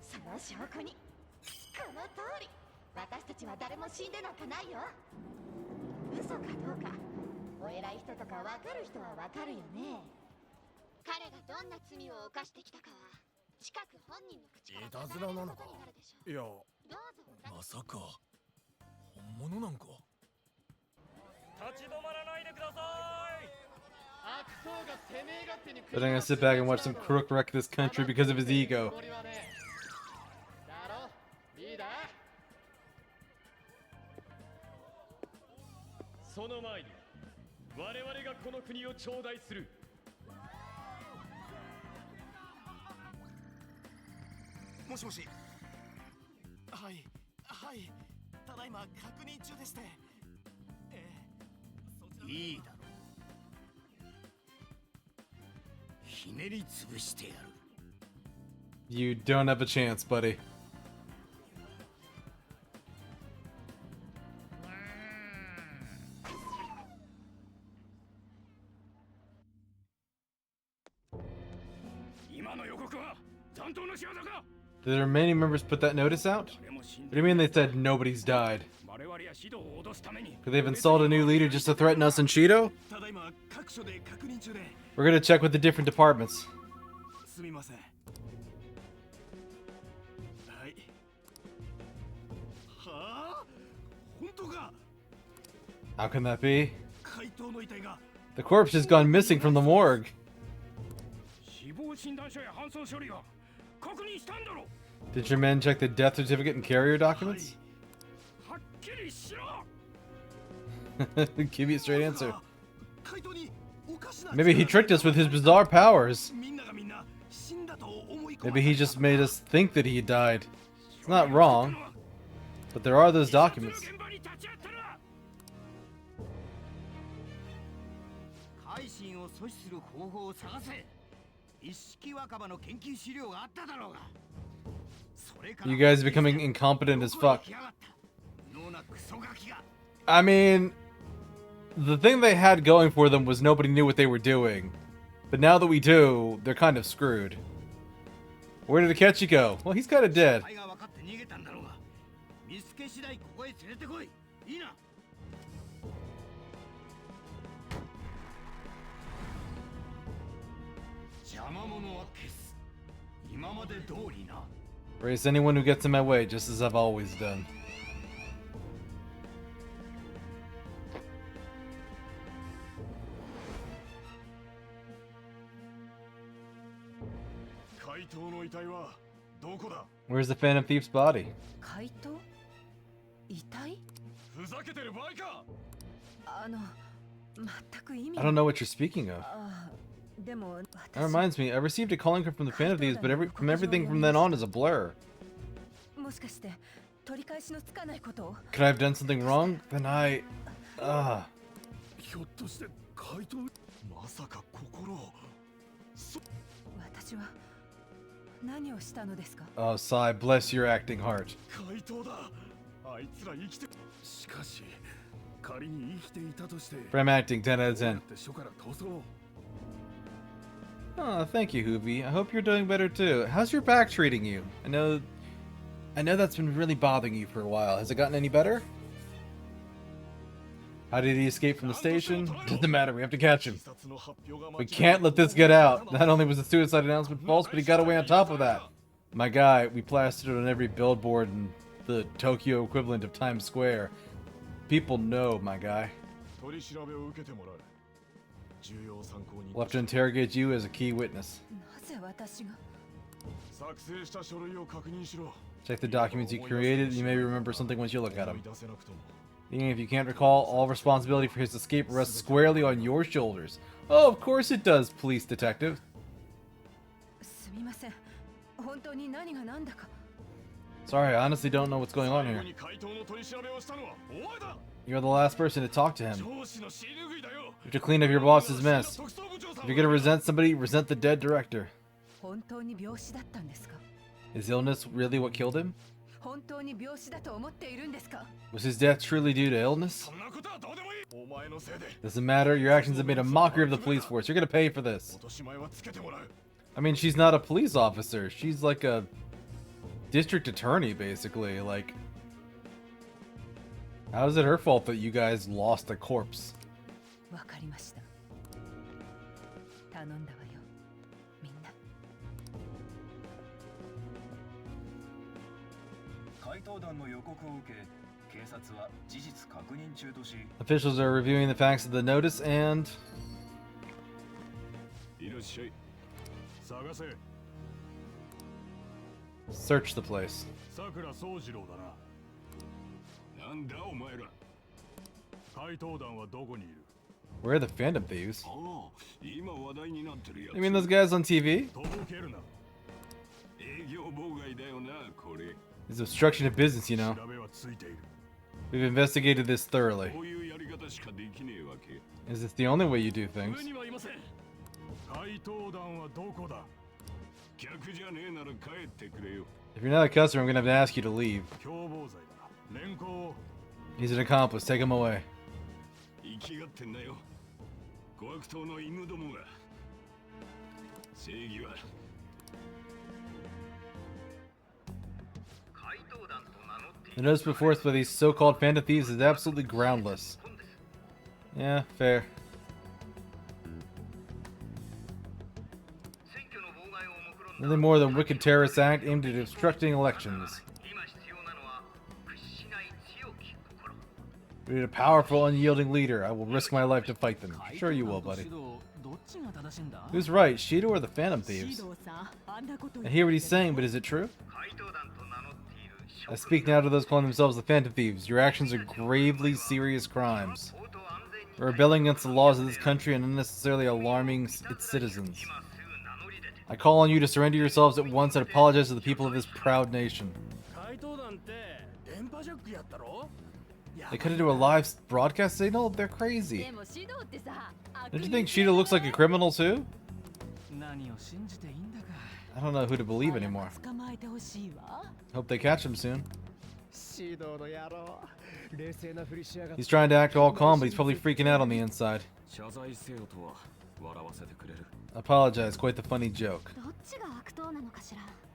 その証拠にこの通り私たちは誰も死んでなんかないよ。嘘かどうかお偉い人とか分かる人は分かるよね。
彼がどんな罪を犯してきたかは近く本人の口から
いたずらなのか
語られることになるでしょう。
いや
どうぞお
まさか本物なんか
立ち止まらないでください。
悪党がてめえ勝手に
But I'm gonna sit back and watch some crook wreck this country because of his ego.
だろリーダー。
その前に我々がこの国を頂戴する。
もしもしはいはいただいま確認中でしてそちらいいだろひねり潰してやる
You don't have a chance, buddy.
今の予告は担当の仕業か
Did the remaining members put that notice out? What do you mean they said nobody's died?
我々やシドを脅すために
Could they've installed a new leader just to threaten us and Shido?
ただいま各所で確認中で
We're gonna check with the different departments.
すみませんはいはあ本当か
How can that be?
怪盗の遺体が
The corpse has gone missing from the morgue.
死亡診断書や搬送処理は確認したんだろ
Did your men check the death certificate and carrier documents?
はっきりしろ
Give me a straight answer.
怪盗におかしな
Maybe he tricked us with his bizarre powers.
みんながみんな死んだと思い込ま
Maybe he just made us think that he had died. It's not wrong, but there are those documents.
現場に立ち会ったら改心を阻止する方法を探せ一式若葉の研究資料があっただろうが
You guys are becoming incompetent as fuck. I mean, the thing they had going for them was nobody knew what they were doing. But now that we do, they're kind of screwed. Where did Akechi go? Well, he's kind of dead. Race anyone who gets in my way, just as I've always done. Where's the Phantom Thief's body?
怪盗遺体
ふざけてる場合か
全く意味
I don't know what you're speaking of.
でも
That reminds me, I received a calling from the Phantom Thieves, but everything from then on is a blur.
もしかして取り返しのつかないことを
Could I have done something wrong? Then I...
ひょっとして怪盗まさか心を
私は何をしたのですか
Oh, Sai, bless your acting heart.
怪盗だあいつら生きてしかし仮に生きていたとして
From acting, 10 out of 10.
署から逃走
Oh, thank you, Hoovy. I hope you're doing better too. How's your back treating you? I know that's been really bothering you for a while. Has it gotten any better? How did he escape from the station? Doesn't matter, we have to catch him. We can't let this get out. Not only was the suicide announcement false, but he got away on top of that. My guy, we plastered it on every billboard in the Tokyo equivalent of Times Square. People know, my guy. We'll have to interrogate you as a key witness.
なぜ私が
Check the documents you created. You may remember something once you look at them. Even if you can't recall, all responsibility for his escape rests squarely on your shoulders. Oh, of course it does, police detective.
すみません本当に何が何だか
Sorry, I honestly don't know what's going on here. You're the last person to talk to him. You have to clean up your boss's mess. If you're gonna resent somebody, resent the dead director.
本当に病死だったんですか
Is illness really what killed him?
本当に病死だと思っているんですか？
Was his death truly due to illness?
そんなことはどうでもいい。お前のせいで
Doesn't matter. Your actions have made a mockery of the police force. You're gonna pay for this.
落とし前はつけてもらう。
I mean, she's not a police officer. She's like a district attorney, basically. Like, how is it her fault that you guys lost a corpse?
わかりました。頼んだわよ。みんな。
怪盗団の予告を受け、警察は事実確認中とし、
Officials are reviewing the facts of the notice and
いらっしゃい。探せ。
search the place.
桜宗次郎だな。なんだお前ら。怪盗団はどこにいる？
Where are the Phantom Thieves?
ああ、今話題になってるやつ。
You mean those guys on TV?
とぼけるな。営業妨害だよな、これ。
It's obstruction of business, you know.
調べはついている。
We've investigated this thoroughly.
こういうやり方しかできねえわけ。
Is this the only way you do things?
上にはいません。怪盗団はどこだ？客じゃねえなら帰ってくれよ。
If you're not a customer, I'm gonna have to ask you to leave.
共謀罪だ。連行。
He's an accomplice. Take him away.
生きがってんだよ。小悪党の犬どもが。正義は。
The notice put forth by these so-called Phantom Thieves is absolutely groundless. Yeah, fair. Nothing more than a wicked terrorist act aimed at obstructing elections. We need a powerful, unyielding leader. I will risk my life to fight them. Sure you will, buddy. Who's right, Shido or the Phantom Thieves? I hear what he's saying, but is it true? I speak now to those calling themselves the Phantom Thieves. Your actions are gravely serious crimes. You're rebelling against the laws of this country and unnecessarily alarming its citizens. I call on you to surrender yourselves at once and apologize to the people of this proud nation. They cut into a live broadcast signal? They're crazy. Don't you think Shido looks like a criminal too? I don't know who to believe anymore. Hope they catch him soon. He's trying to act all calm, but he's probably freaking out on the inside. I apologize, quite the funny joke.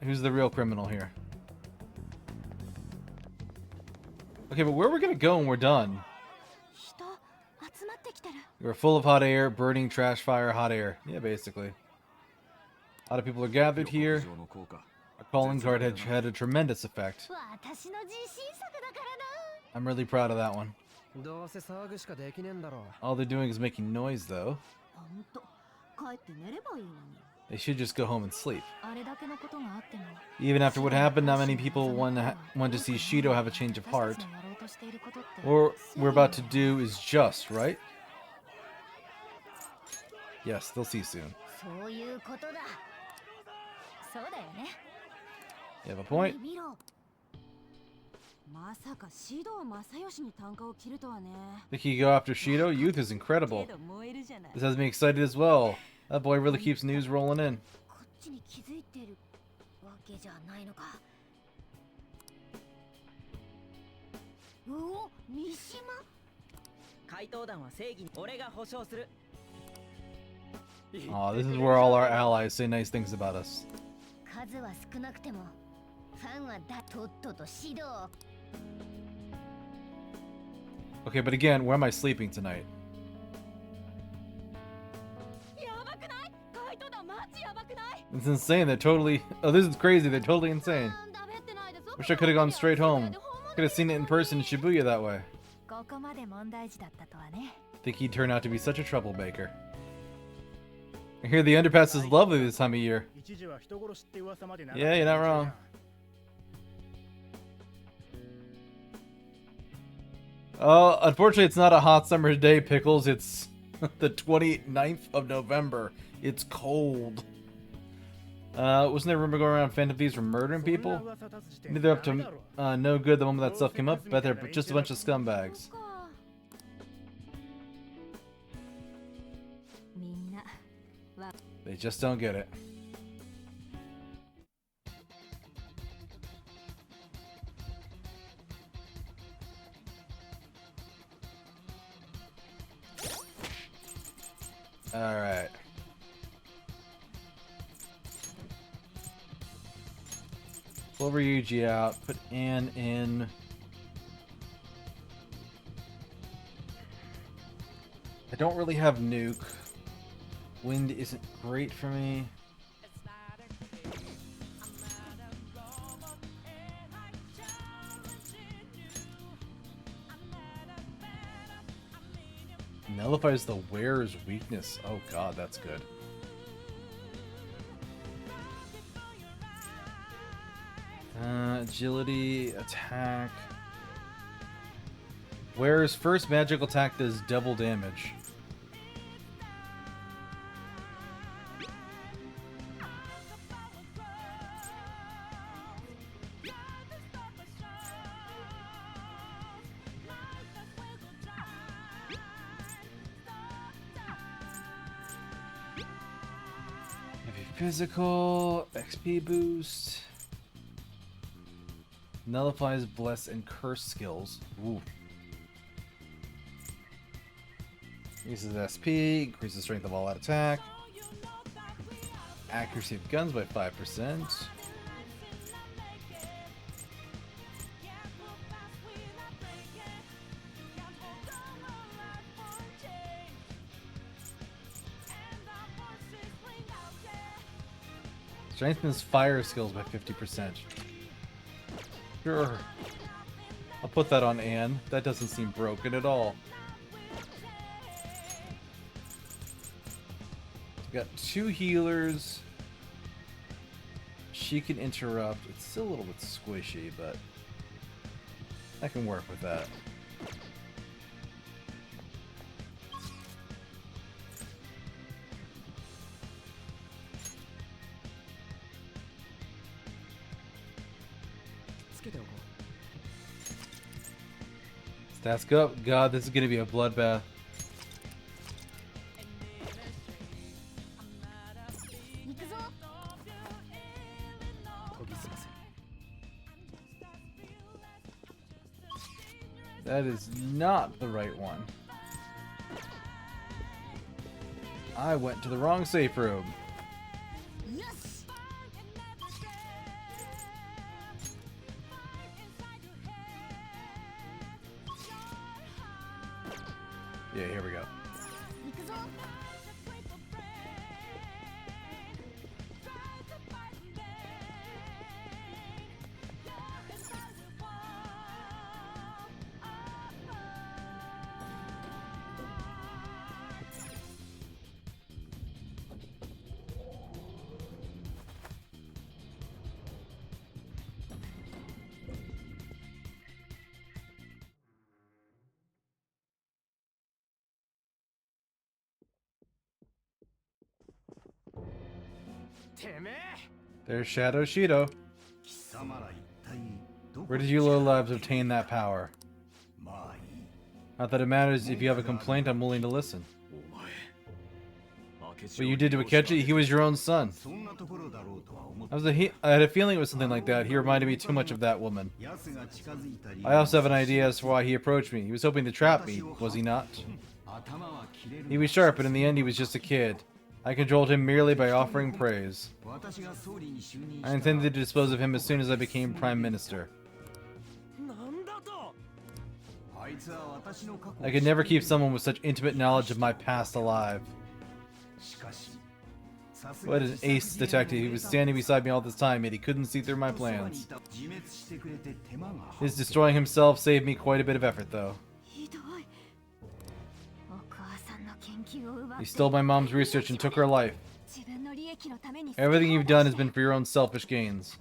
Who's the real criminal here? Okay, but where are we gonna go when we're done? You're full of hot air, burning trash fire, hot air. Yeah, basically. A lot of people are gathered here. Our calling card had a tremendous effect. I'm really proud of that one. All they're doing is making noise, though. They should just go home and sleep. Even after what happened, not many people want to see Shido have a change of heart. What we're about to do is just, right? Yes, they'll see soon. You have a point. Think you go after Shido? Youth is incredible. This has me excited as well. That boy really keeps news rolling in. Aw, this is where all our allies say nice things about us. Okay, but again, where am I sleeping tonight? It's insane, they're totally... Oh, this is crazy, they're totally insane. Wish I could've gone straight home. Could've seen it in person in Shibuya that way. Think he'd turn out to be such a troublemaker. I hear the underpass is lovely this time of year. Yeah, you're not wrong. Unfortunately, it's not a hot summer day, Pickles. It's the 29th of November. It's cold. Wasn't there a rumor going around Phantom Thieves were murdering people? Maybe they're up to no good the moment that stuff came up. Bet they're just a bunch of scumbags. They just don't get it. Alright. Clover Yuji out. Put Ann in. I don't really have nuke. Wind isn't great for me. Nullifies the wearer's weakness. Oh god, that's good. Agility, attack. Wearer's first magical attack does double damage. Physical, XP boost. Nullifies bless and curse skills. Ooh. Uses SP, increases strength of all out attack. Accuracy of guns by 5%. Strengthens fire skills by 50%. Sure. I'll put that on Anne. That doesn't seem broken at all. Got 2 healers. She can interrupt. It's still a little bit squishy, but I can work with that. Stats go up. God, this is gonna be a bloodbath. That is not the right one. I went to the wrong safe room. Yeah, here we go. There's Shadow Shido. Where did you low lives obtain that power? Not that it matters. If you have a complaint, I'm willing to listen. What you did to Akechi, he was your own son. I had a feeling it was something like that. He reminded me too much of that woman. I also have an idea as to why he approached me. He was hoping to trap me, was he not? He was sharp, but in the end he was just a kid. I controlled him merely by offering praise. I intended to dispose of him as soon as I became Prime Minister. I could never keep someone with such intimate knowledge of my past alive. What an ace detective. He was standing beside me all this time, yet he couldn't see through my plans. His destroying himself saved me quite a bit of effort, though. He stole my mom's research and took her life. Everything you've done has been for your own selfish gains.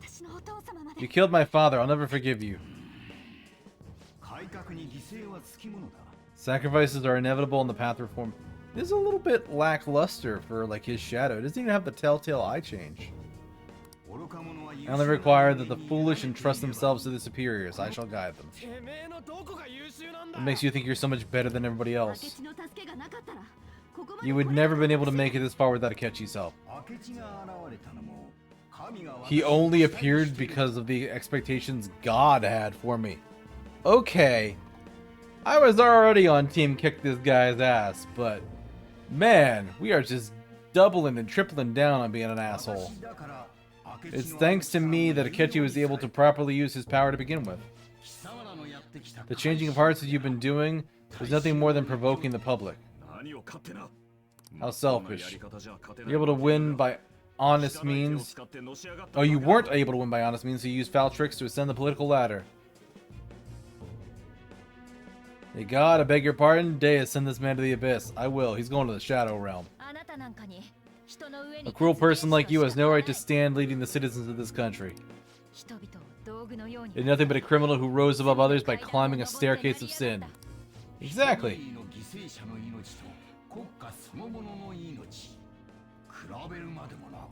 You killed my father. I'll never forgive you. Sacrifices are inevitable in the path of reform. This is a little bit lackluster for like his shadow. It doesn't even have the telltale eye change. I only require that the foolish entrust themselves to the superiors. I shall guide them. What makes you think you're so much better than everybody else? You would never been able to make it this far without Akechi's help. He only appeared because of the expectations God had for me. Okay. I was already on team kick this guy's ass, but Man, we are just doubling and tripling down on being an asshole. It's thanks to me that Akechi was able to properly use his power to begin with. The changing of hearts that you've been doing was nothing more than provoking the public. How selfish. You're able to win by honest means. Oh, you weren't able to win by honest means, so you used foul tricks to ascend the political ladder. Hey God, I beg your pardon. Deus, send this man to the abyss. I will. He's going to the Shadow Realm. A cruel person like you has no right to stand leading the citizens of this country. You're nothing but a criminal who rose above others by climbing a staircase of sin. Exactly.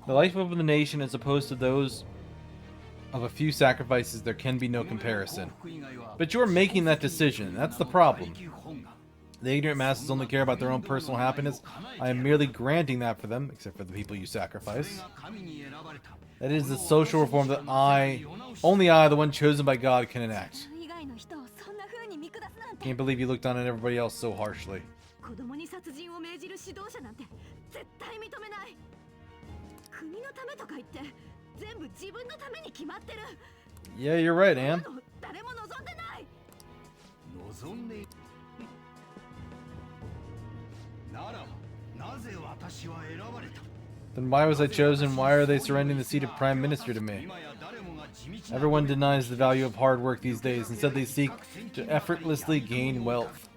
The life of the nation as opposed to those of a few sacrifices, there can be no comparison. But you're making that decision. That's the problem. The ignorant masses only care about their own personal happiness. I am merely granting that for them, except for the people you sacrifice. That is the social reform that only I, the one chosen by God, can enact. Can't believe you looked on at everybody else so harshly. Yeah, you're right, Anne. Then why was I chosen? Why are they surrendering the seat of Prime Minister to me? Everyone denies the value of hard work these days. Instead, they seek to effortlessly gain wealth.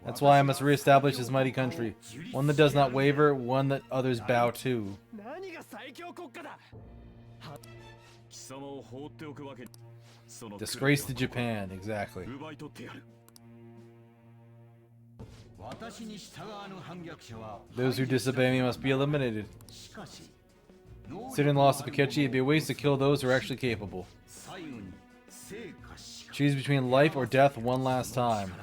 That's why I must reestablish this mighty country. One that does not waver, one that others bow to. Disgrace to Japan, exactly. Those who disobey me must be eliminated. Considering the loss of Akechi, it'd be a waste to kill those who are actually capable. Choose between life or death one last time.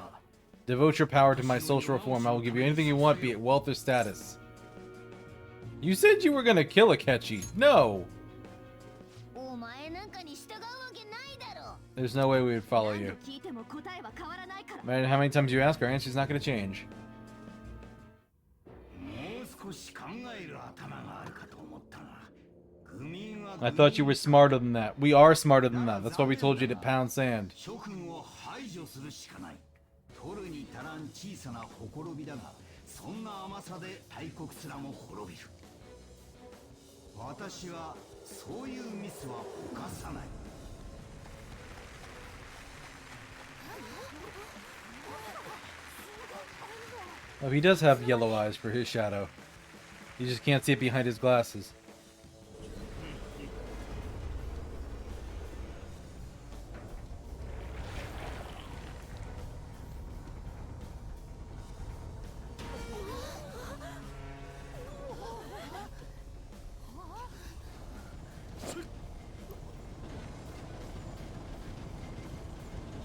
Devote your power to my social reform. I will give you anything you want, be it wealth or status. You said you were gonna kill Akechi. No! There's no way we would follow you. No matter how many times you ask, our answer's not gonna change. I thought you were smarter than that. We are smarter than that. That's why we told you to pound sand. Oh, he does have yellow eyes for his shadow. You just can't see it behind his glasses.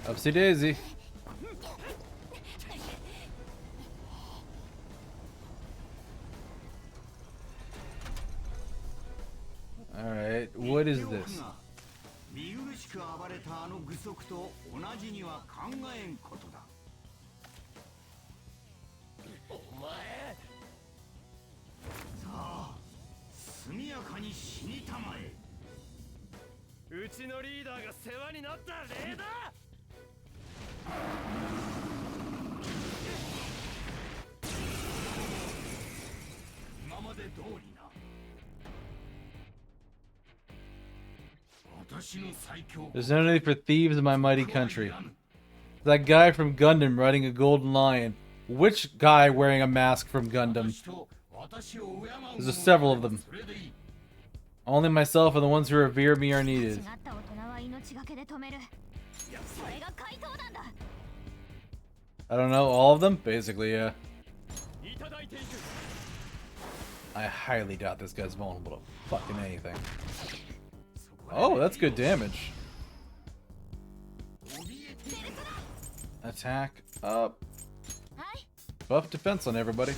Upsy daisy. Alright, what is this? There's no need for thieves in my mighty country. That guy from Gundam riding a golden lion. Which guy wearing a mask from Gundam? There's several of them. Only myself and the ones who revere me are needed. I don't know, all of them? Basically, yeah. I highly doubt this guy's vulnerable to fucking anything. Oh, that's good damage. Attack up. Buff defense on everybody.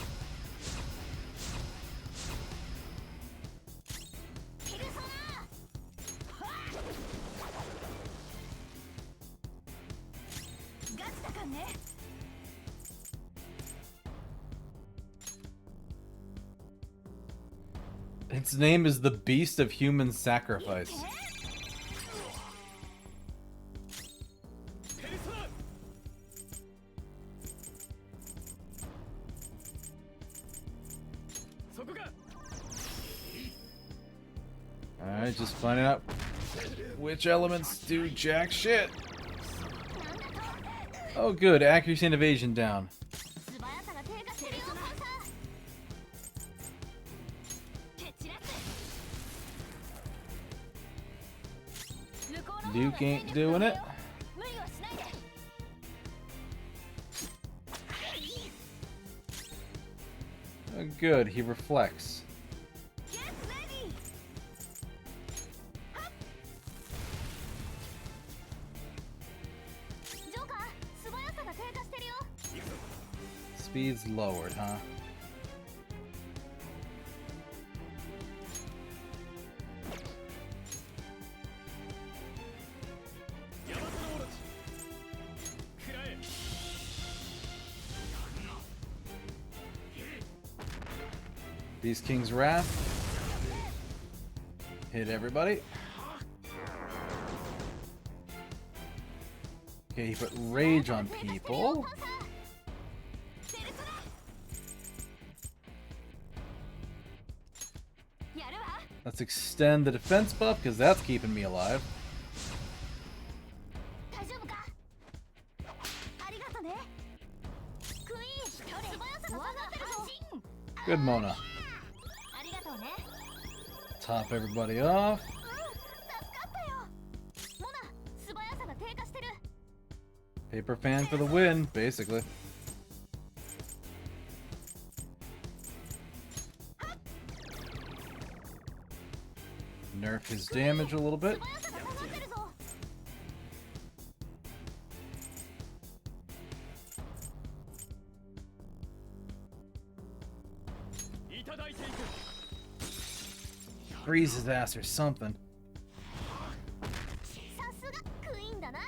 Its name is the Beast of Human Sacrifice. Alright, just finding out which elements do jack shit. Oh good, accuracy and evasion down. Duke ain't doing it. Oh, good, he reflects. Speed's lowered, huh? Beast King's Wrath. Hit everybody. Okay, he put rage on people. Let's extend the defense buff, because that's keeping me alive. Good Mona. Top everybody off. Paper fan for the win, basically. Nerf his damage a little bit. Freeze his ass or something.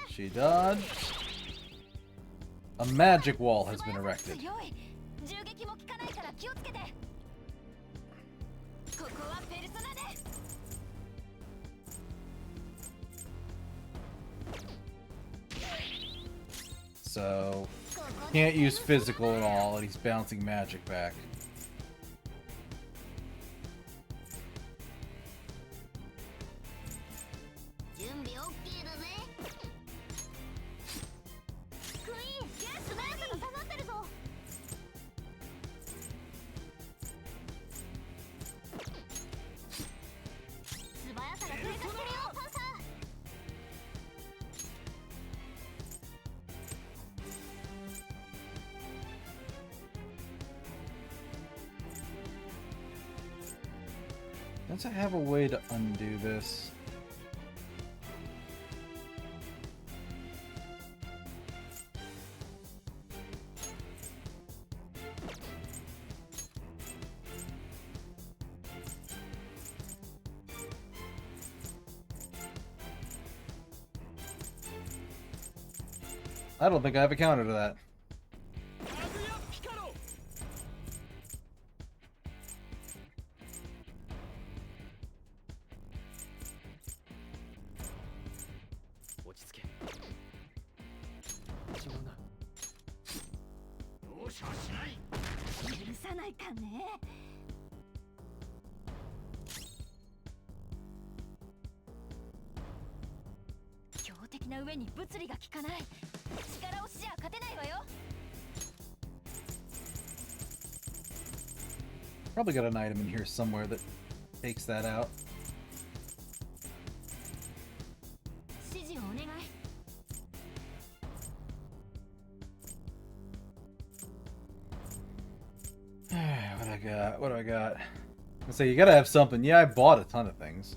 She dodged. A magic wall has been erected. So, can't use physical at all, and he's bouncing magic back. Don't I have a way to undo this? I don't think I have a counter to that. Probably got an item in here somewhere that takes that out. What do I got? What do I got? I say you gotta have something. Yeah, I bought a ton of things.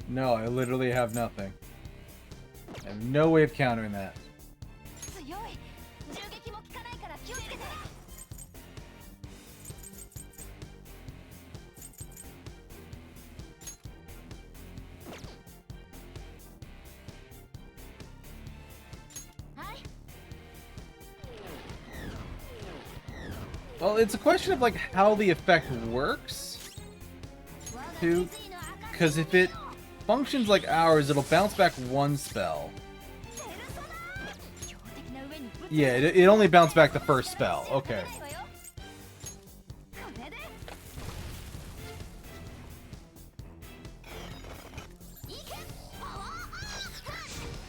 No, I literally have nothing. I have no way of countering that.
強い。銃撃も効かないから気をつけて。
Well, it's a question of like how the effect works, too. Because if it functions like ours, it'll bounce back one spell. Yeah, it only bounced back the first spell. Okay.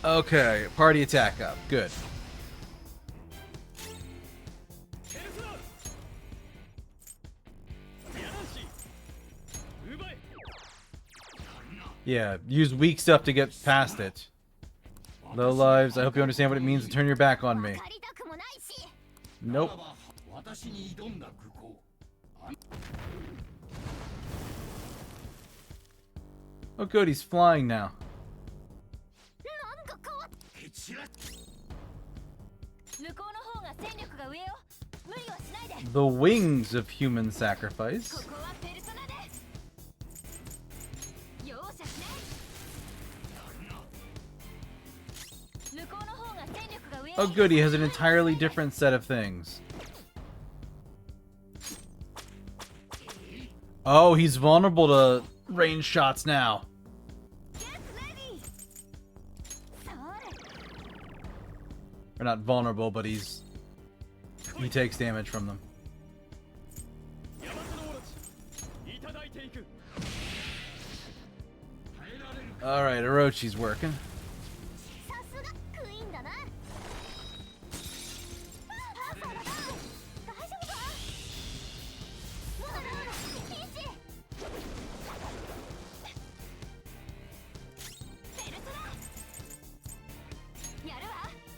Okay, party attack up. Good. Yeah, use weak stuff to get past it. Low lives, I hope you understand what it means to turn your back on me. Nope. Oh good, he's flying now. The wings of human sacrifice. Oh good, he has an entirely different set of things. Oh, he's vulnerable to range shots now. Or not vulnerable, but he takes damage from them. Alright, Orochi's working.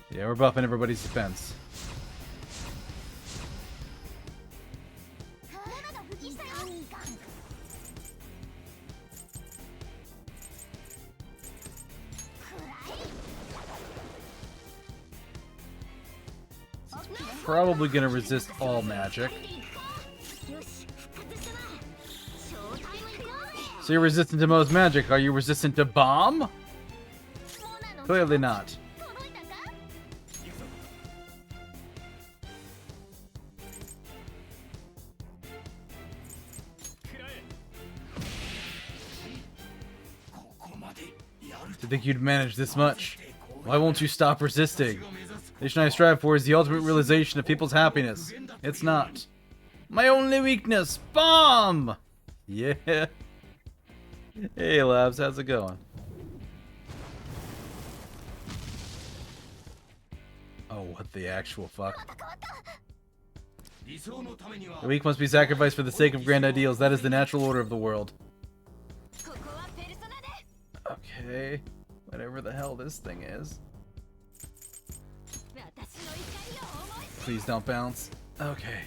Yeah, we're buffing everybody's defense. Probably gonna resist all magic. So you're resistant to most magic. Are you resistant to bomb? Clearly not. To think you'd manage this much. Why won't you stop resisting? The mission I strive for is the ultimate realization of people's happiness. It's not. My only weakness! Bomb! Yeah. Hey, Labs, how's it going? Oh, what the actual fuck? The weak must be sacrificed for the sake of grand ideals. That is the natural order of the world. Okay. Whatever the hell this thing is. Please don't bounce. Okay.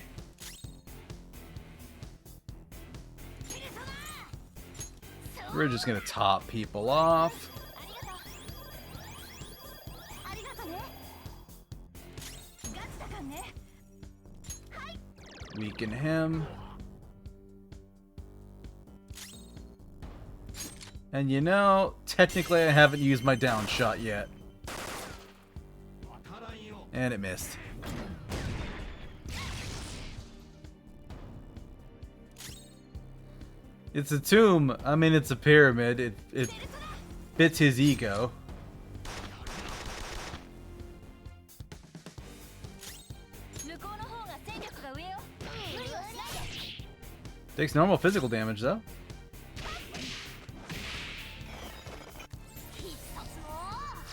We're just gonna top people off. Weaken him. And you know, technically I haven't used my down shot yet. And it missed. It's a tomb. I mean, it's a pyramid. It fits his ego. Takes normal physical damage, though.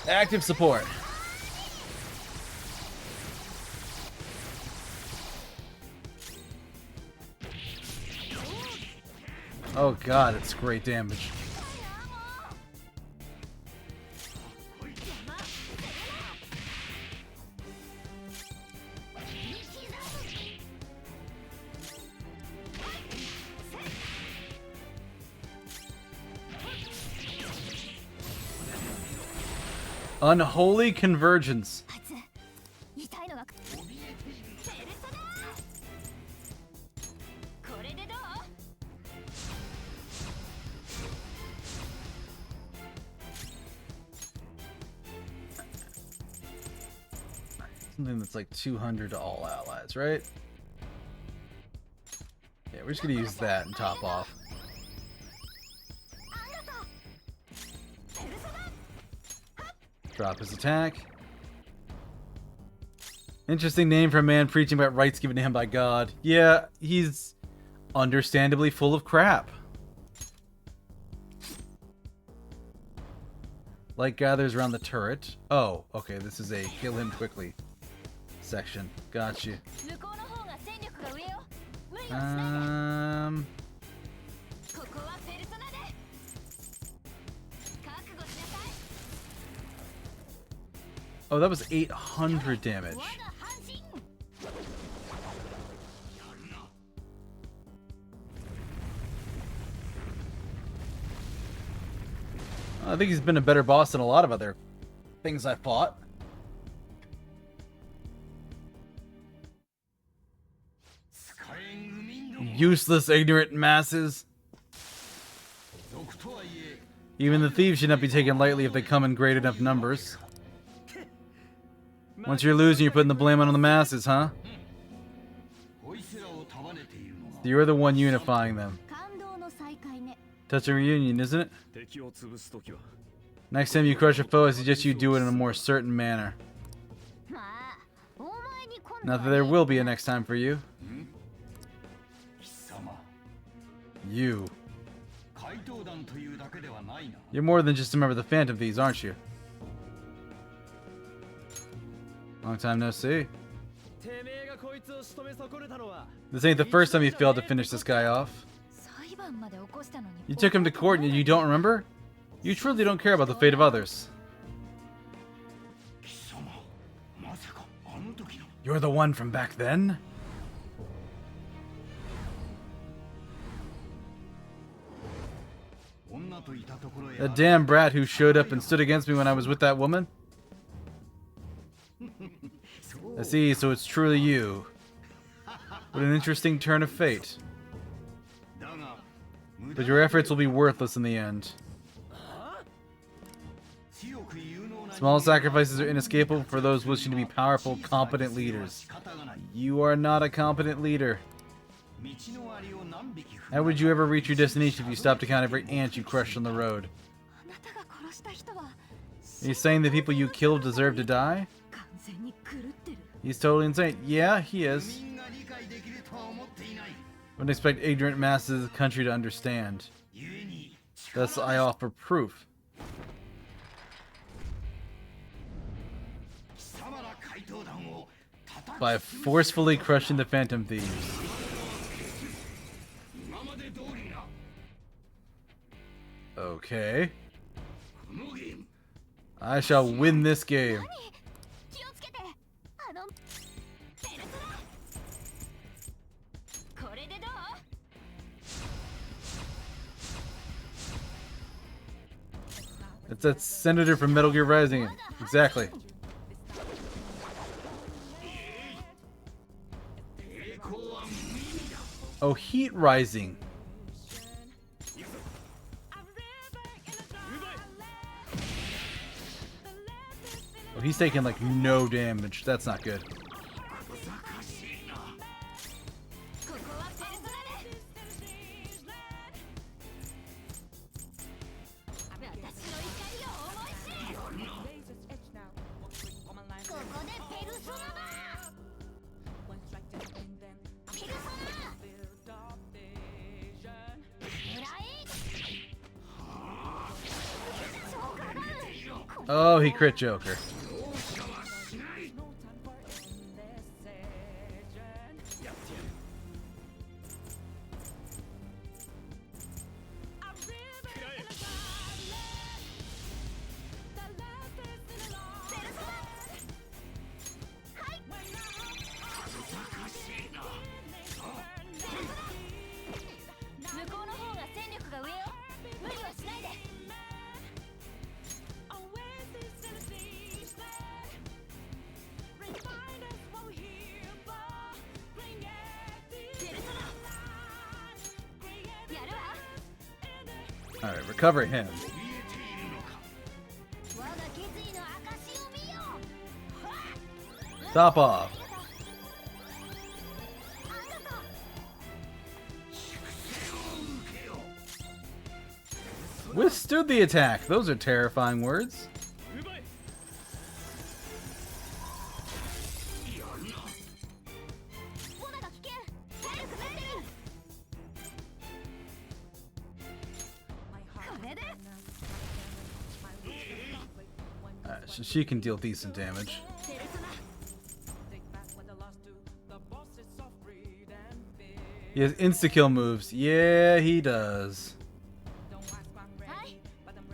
Active support. Oh god, it's great damage. Unholy convergence.
あいつ痛いのがペルソナこれでどう
Something that's like 200 to all allies, right? Yeah, we're just gonna use that and top off. Drop his attack. Interesting name for a man preaching about rights given to him by God. Yeah, he's understandably full of crap. Light gathers around the turret. Oh, okay, this is a kill him quickly section. Got you.
向こうの方が戦力が上よ無理はしないでここはペルソナで覚悟しなさい
Oh, that was 800 damage.
我が半身
I think he's been a better boss than a lot of other things I fought. Useless, ignorant masses. Even the thieves should not be taken lightly if they come in great enough numbers. Once you're losing, you're putting the blame on the masses, huh? You're the one unifying them.
感動の再会ね
Touch a reunion, isn't it? Next time you crush a foe, I suggest you do it in a more certain manner.
まあお前に今度
Not that there will be a next time for you. You. You're more than just a member of the Phantom Thieves, aren't you? Long time no see. This ain't the first time you failed to finish this guy off.
裁判まで起こしたのに
You took him to court and you don't remember? You truly don't care about the fate of others. You're the one from back then? That damn brat who showed up and stood against me when I was with that woman? I see, so it's truly you. What an interesting turn of fate. But your efforts will be worthless in the end. Small sacrifices are inescapable for those wishing to be powerful, competent leaders. You are not a competent leader. How would you ever reach your destination if you stopped to count every ant you crushed on the road?
あなたが殺した人は
Are you saying the people you killed deserve to die?
完全に狂ってる
He's totally insane. Yeah, he is. Wouldn't expect ignorant masses of the country to understand. Thus, I offer proof. By forcefully crushing the Phantom Thieves. Okay. I shall win this game.
気をつけてあのペルソナこれでどう
It's that senator from Metal Gear Rising. Exactly. Oh, Heat Rising. Oh, he's taking like no damage. That's not good.
ここはペルソナで私の怒りを思い知れここでペルソナだペルソナ狙え
Oh, he crit Joker. Alright, recover him.
我が決意の証を見よ。
Top off. Withstood the attack. Those are terrifying words.
罠が危険。体力なってる。これで。
Alright, so she can deal decent damage.
ペルソナ。
He has insta-kill moves. Yeah, he does.
はい。すまんな。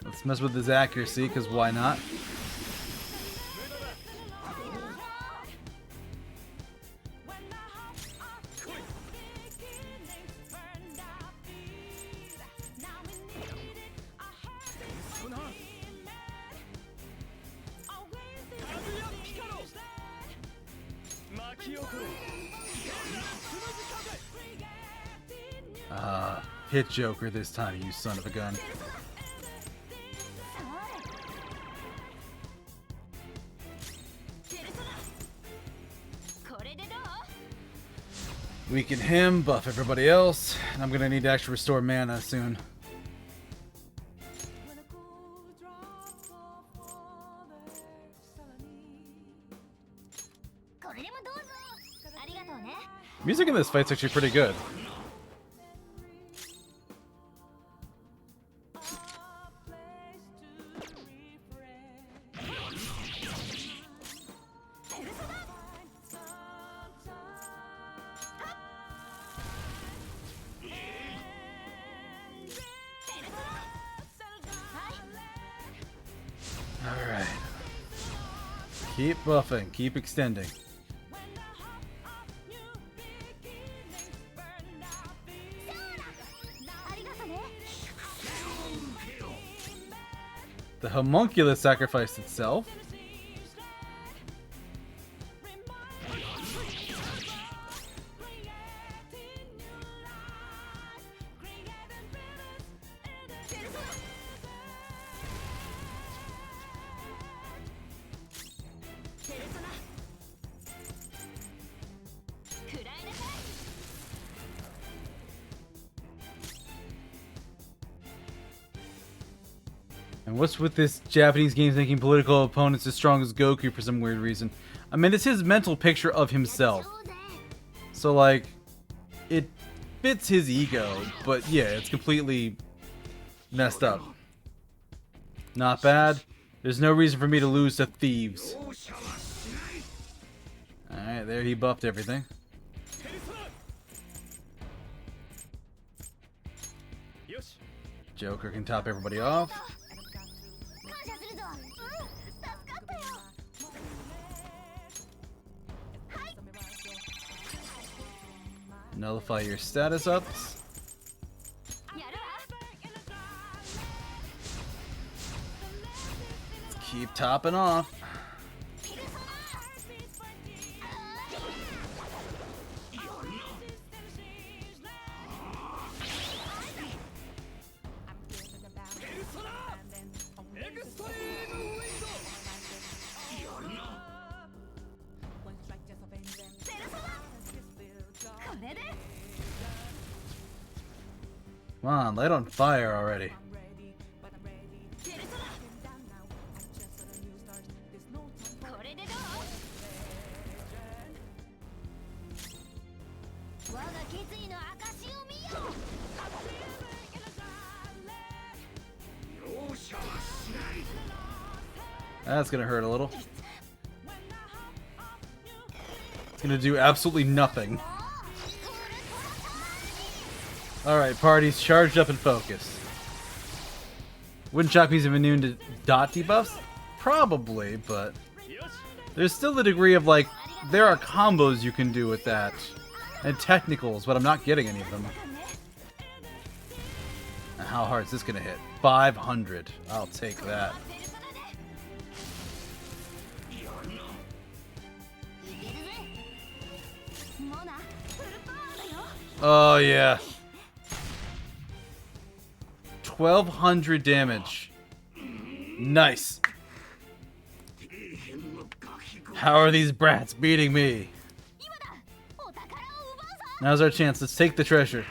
Let's mess with his accuracy, because why not? Hit Joker this time, you son of a gun. Weaken him, buff everybody else, and I'm gonna need to actually restore mana soon. Music in this fight's actually pretty good. Alright. Keep buffing, keep extending. The homunculus sacrificed itself. And what's with this Japanese games making political opponents as strong as Goku for some weird reason? I mean, it's his mental picture of himself. So, like, it fits his ego, but yeah, it's completely messed up. Not bad. There's no reason for me to lose to thieves. Alright, there he buffed everything. Joker can top everybody off. Nullify your status ups. Keep topping off. Come on, light on fire already. That's gonna hurt a little. It's gonna do absolutely nothing. Alright, party's charged up and focused. Wouldn't shock me if immune to dot debuffs? Probably, but there's still the degree of, like, there are combos you can do with that. And technicals, but I'm not getting any of them. And how hard is this gonna hit? 500. I'll take that. Oh yeah. 1200 damage. Nice. How are these brats beating me? Now's our chance. Let's take the treasure.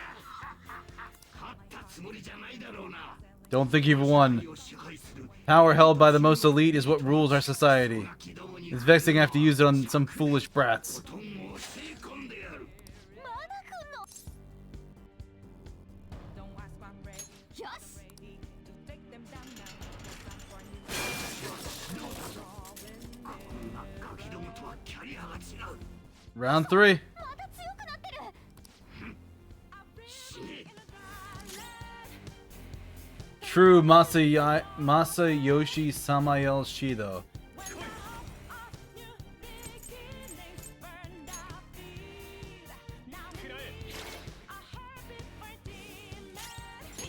Don't think you've won. Power held by the most elite is what rules our society. It's vexing I have to use it on some foolish brats. Round 3. True Masayoshi Samael Shido.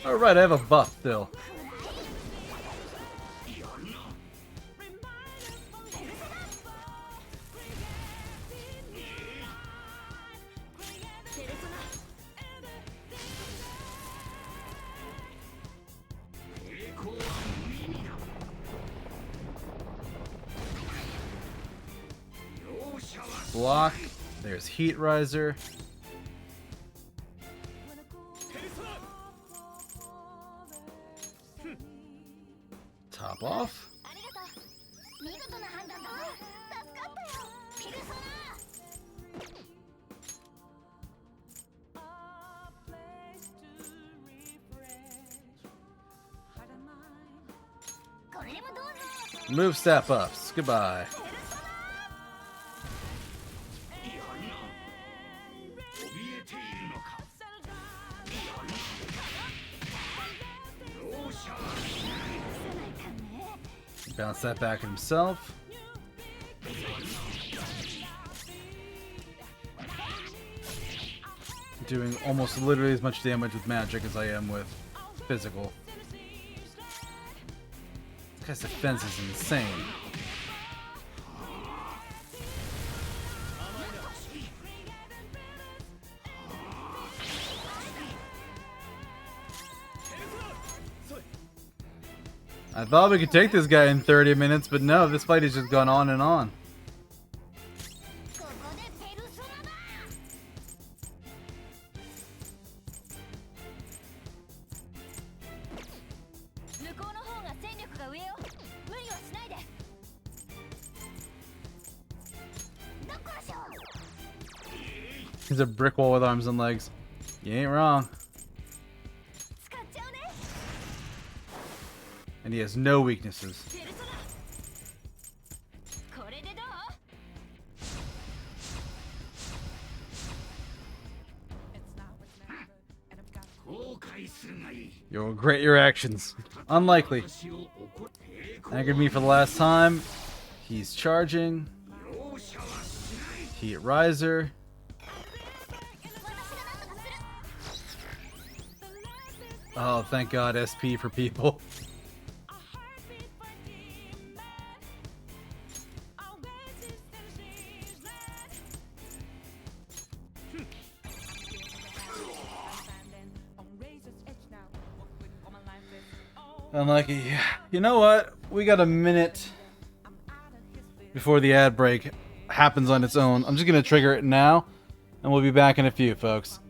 Alright, I have a buff still. Block. There's Heat Riser. Top off. Move step ups. Goodbye. Bounce that back at himself. Doing almost literally as much damage with magic as I am with physical. This guy's defense is insane. I thought we could take this guy in 30 minutes, but no, this fight has just gone on and on. He's a brick wall with arms and legs. You ain't wrong. And he has no weaknesses. You'll regret your actions. Unlikely. Angered me for the last time. He's charging. Heat Riser. Oh, thank God, SP for people. Unlucky. You know what? We got a minute before the ad break happens on its own. I'm just going to trigger it now, and we'll be back in a few, folks.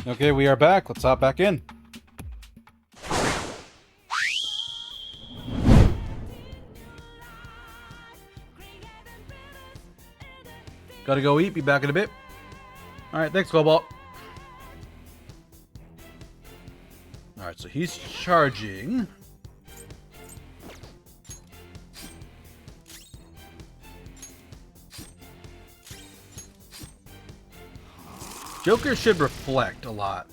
Okay, we are back. Let's hop back in. Gotta go eat. Be back in a bit. Alright, thanks, Cobalt. Alright, so he's charging. Joker should reflect a lot.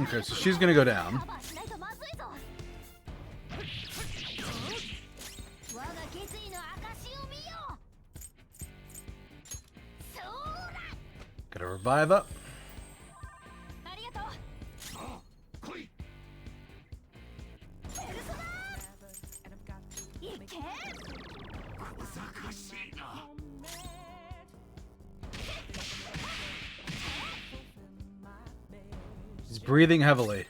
Okay, so she's gonna go down. Gotta revive up. He's breathing heavily.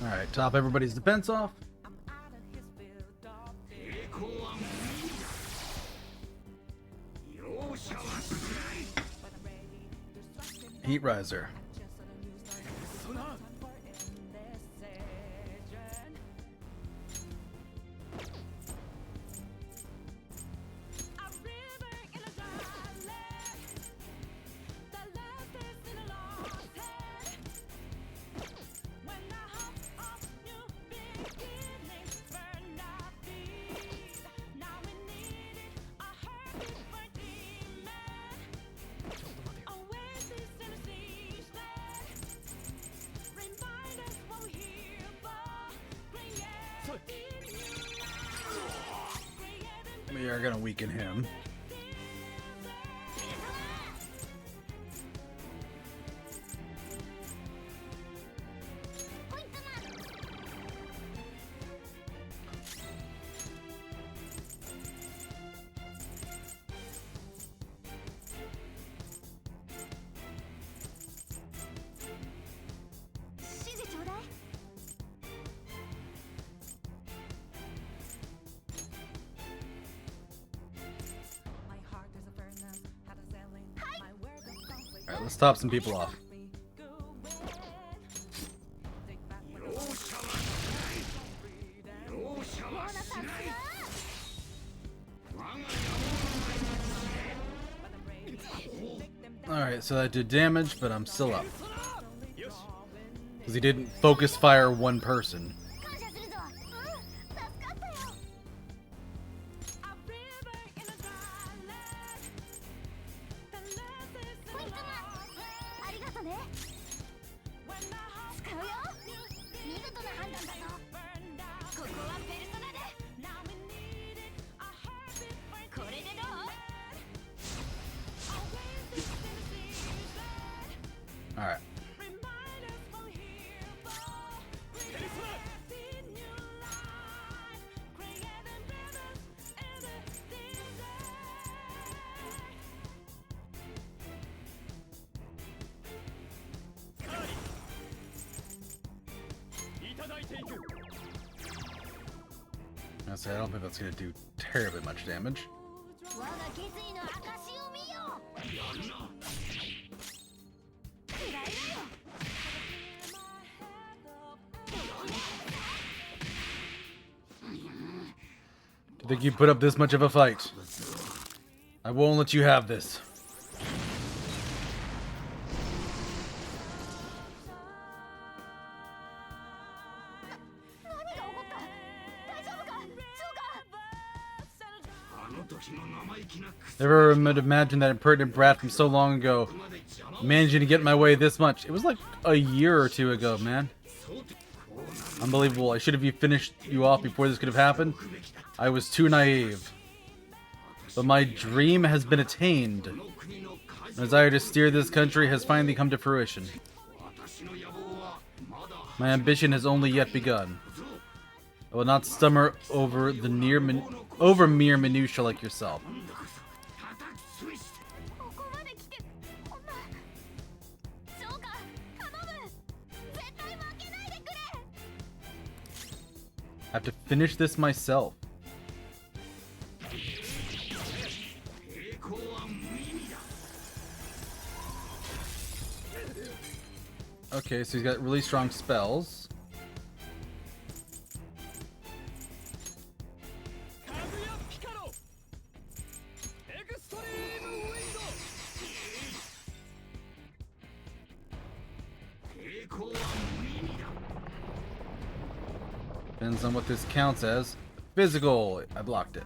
Alright, top everybody's defense off. Heat riser. We are gonna weaken him. Alright, let's top some people off. Alright, so that did damage, but I'm still up. Because he didn't focus fire one person. Alright. I don't think that's going to do terribly much damage. Do you think you put up this much of a fight? I won't let you have this. Never would imagine that impertinent brat from so long ago managing to get in my way this much. It was like a year or two ago, man. Unbelievable. I should have finished you off before this could have happened. I was too naive. But my dream has been attained. My desire to steer this country has finally come to fruition. My ambition has only yet begun. I will not stumble over the mere minutia like yourself.
ここまで来てこんなジョーカー頼む絶対負けないでくれ
I have to finish this myself. Okay, so he's got really strong spells. Depends on what this counts as. Physical. I blocked it.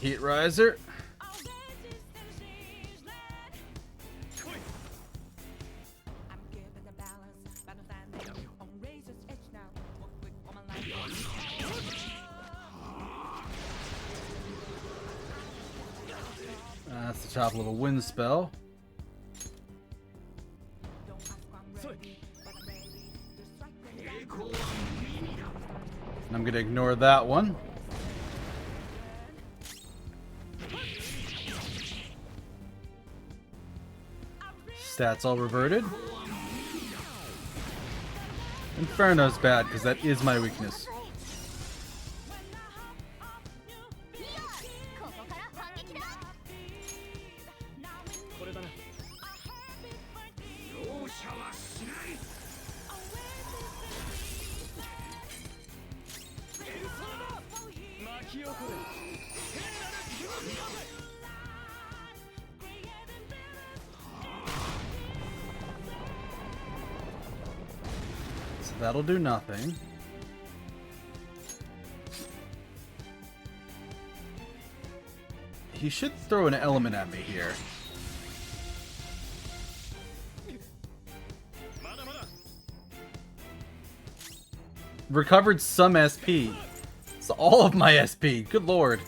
Heat riser. That's the top level wind spell. And I'm gonna ignore that one. Stats all reverted. Inferno's bad because that is my weakness.
ここから反撃だ
So that'll do nothing. He should throw an element at me here. Recovered some SP. It's all of my SP. Good lord.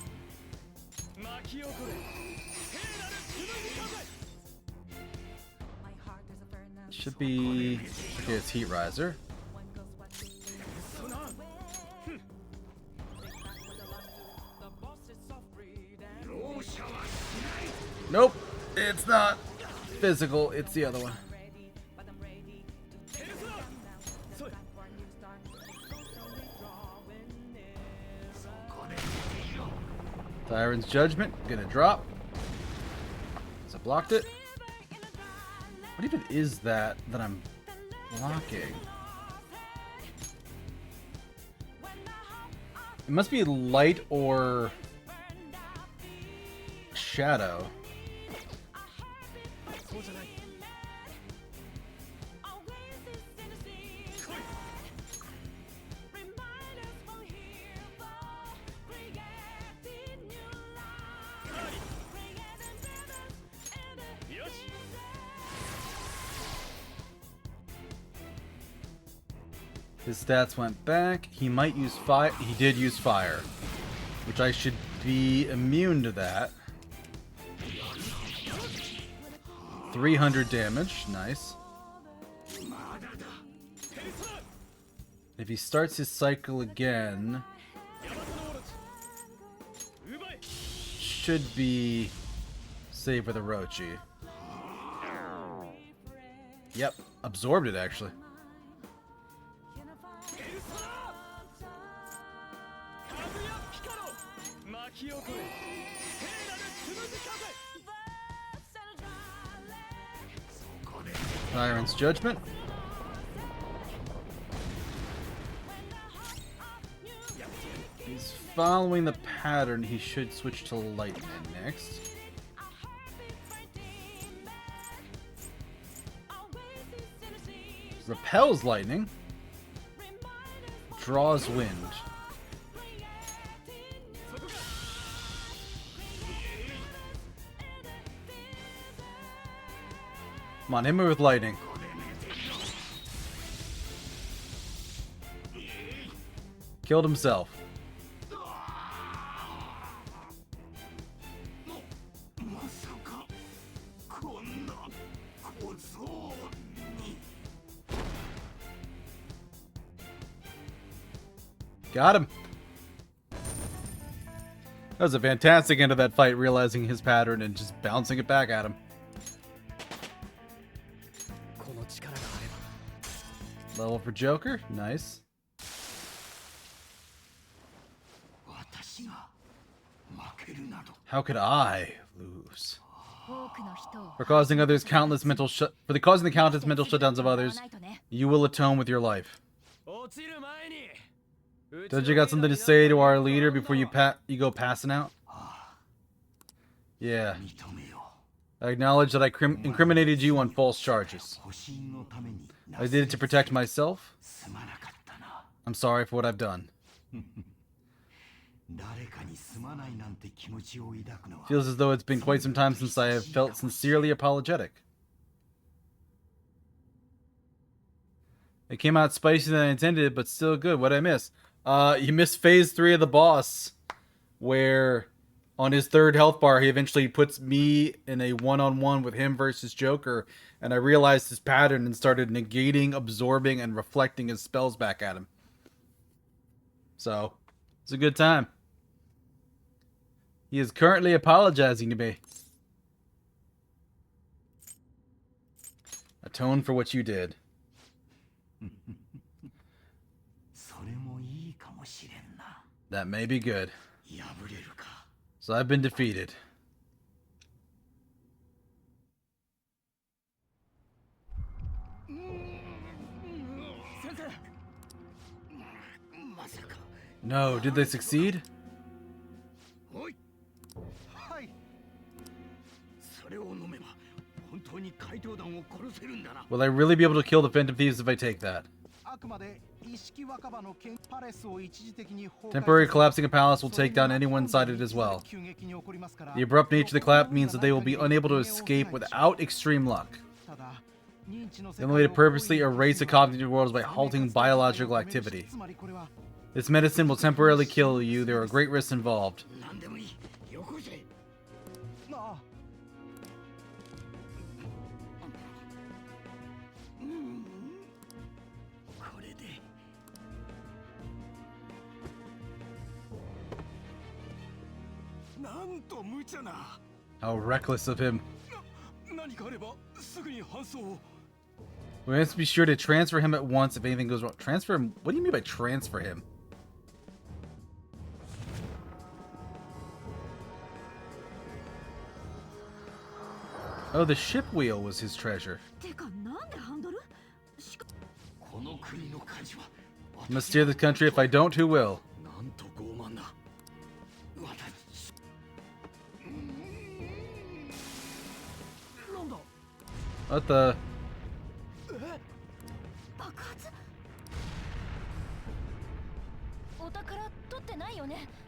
Should be... Okay, it's Heat Riser. Nope, it's not physical, it's the other one. Tyrant's Judgment, gonna drop. So I blocked it. What even is that I'm blocking? It must be light or shadow. His stats went back. He might use fire. He did use fire, which I should be immune to that. 300 damage. Nice. If he starts his cycle again, should be save with Orochi. Yep, absorbed it actually. Tyrant's Judgment. He's following the pattern. He should switch to Lightning next. Repels Lightning. Draws Wind. Come on, hit me with lightning. Killed himself. Got him. That was a fantastic end of that fight, realizing his pattern and just bouncing it back at him. Level for Joker. Nice. How could I lose? For causing the countless mental shutdowns of others, you will atone with your life. Don't you got something to say to our leader before you go passing out? Yeah. I acknowledge that I incriminated you on false charges. I did it to protect myself. I'm sorry for what I've done. Feels as though it's been quite some time since I have felt sincerely apologetic. It came out spicier than I intended, but still good. What'd I miss? You missed phase 3 of the boss, where on his 3rd health bar, he eventually puts me in a one-on-one with him versus Joker, and I realized his pattern and started negating, absorbing, and reflecting his spells back at him. So, it's a good time. He is currently apologizing to me. Atone for what you did. That may be good. So I've been defeated. No, did they succeed? Will I really be able to kill the Phantom Thieves if I take that? Temporary collapsing a palace will take down anyone inside it as well. The abrupt nature of the collapse means that they will be unable to escape without extreme luck. The only way to purposely erase a cognitive world is by halting biological activity. This medicine will temporarily kill you. There are great risks involved. How reckless of him. We must be sure to transfer him at once if anything goes wrong. Transfer him? What do you mean by transfer him? Oh, the ship wheel was his treasure. I must steer this country. If I don't, who will? What the?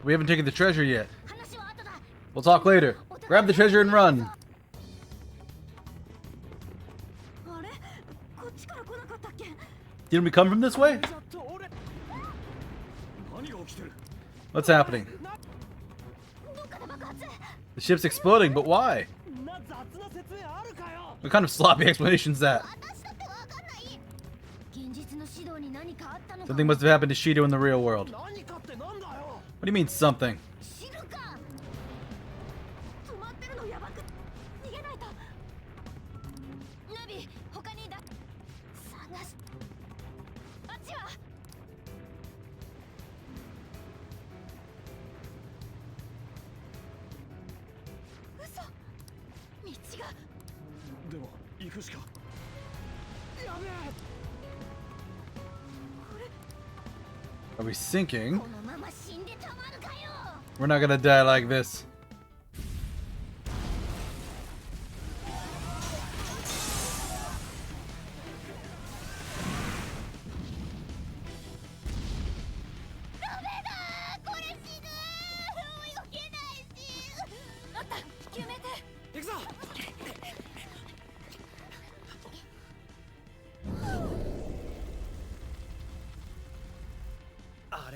We haven't taken the treasure yet. We'll talk later. Grab the treasure and run. Didn't we come from this way? What's happening? The ship's exploding, but why? What kind of sloppy explanation is that? Something must have happened to Shido in the real world. What do you mean, something? Are we sinking? We're not gonna die like this.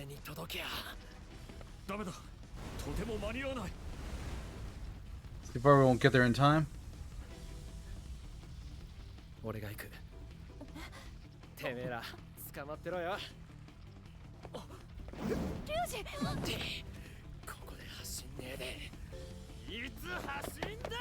俺に届けや。
ダメだ。とても間に合わない。
See if we won't get there in time.
俺が行く。てめえら捕まってろよ。
リュウジ、
ここで走んねえで。いつ走んだ。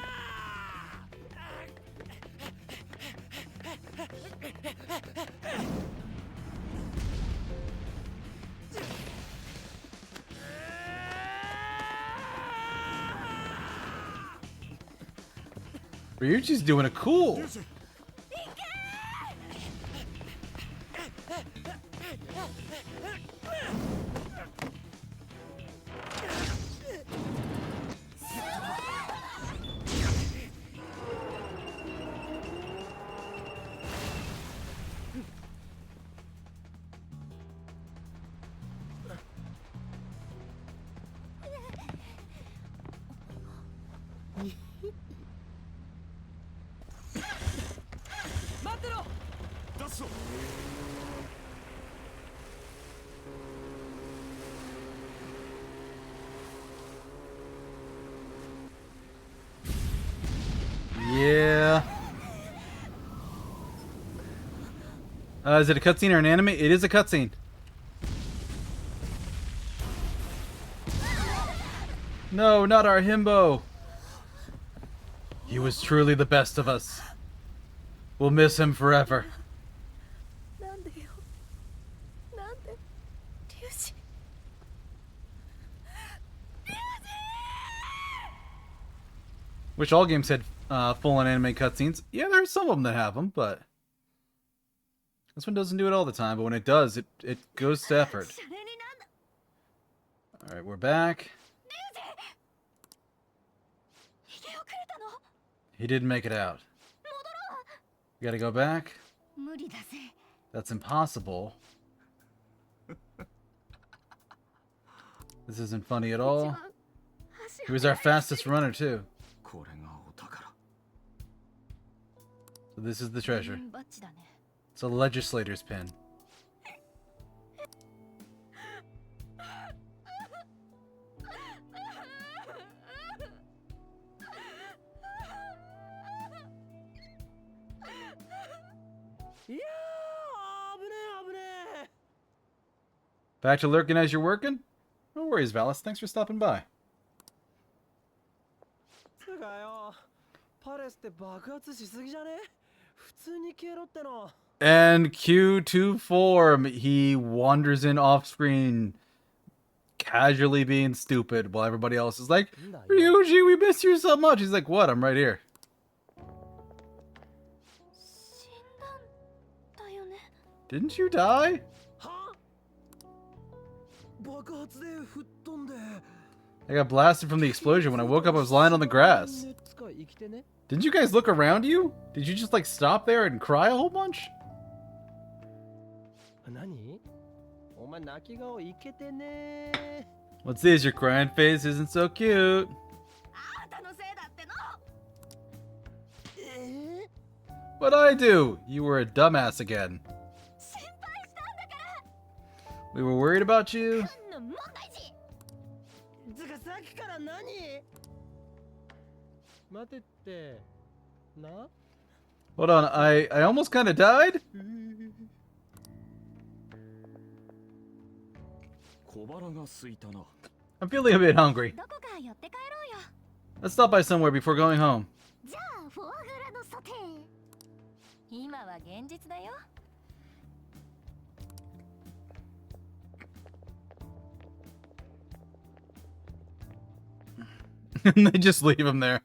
Ryuji's doing it cool. Yeah. Is it a cutscene or an anime? It is a cutscene. No, not our himbo. He was truly the best of us. We'll miss him forever.
なんでよ。なんで。リュウジ。
Wish all games had full-on anime cutscenes. Yeah, there's some of them that have them, but this one doesn't do it all the time. But when it does, it goes to effort. All right, we're back. He didn't make it out. We gotta go back. That's impossible. This isn't funny at all. He was our fastest runner too. So this is the treasure. It's a legislator's pin. Back to lurking as you're working? No worries, Valis. Thanks for stopping by. And Q2 form, he wanders in off screen, casually being stupid, while everybody else is like, Ryuji, we miss you so much. He's like, what? I'm right here. Didn't you die? I got blasted from the explosion. When I woke up, I was lying on the grass. Didn't you guys look around you? Did you just like stop there and cry a whole bunch? What's this? Your crying face isn't so cute. What'd I do? You were a dumbass again. We were worried about you. Hold on, I almost kind of died? I'm feeling a bit hungry. Let's stop by somewhere before going home. And they just leave him there.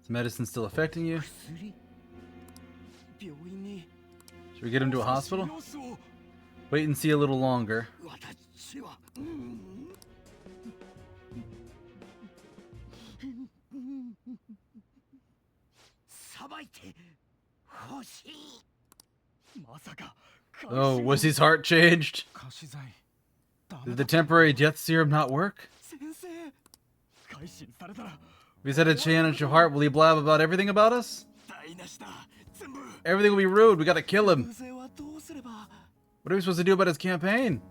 Is medicine still affecting you? Should we get him to a hospital? Wait and see a little longer. Oh, was his heart changed? Did the temporary death serum not work? If he's had a chance your heart, will he blab about everything about us? Everything will be rude. We gotta kill him. What are we supposed to do about his campaign?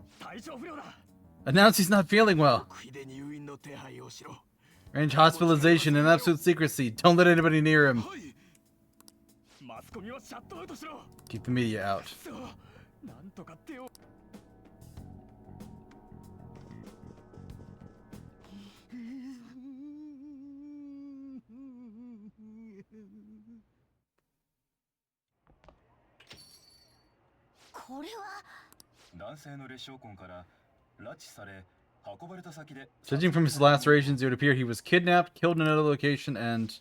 Announce he's not feeling well. Arrange hospitalization and absolute secrecy. Don't let anybody near him. Keep the media out. Judging from his lacerations, it would appear he was kidnapped, killed in another location, and...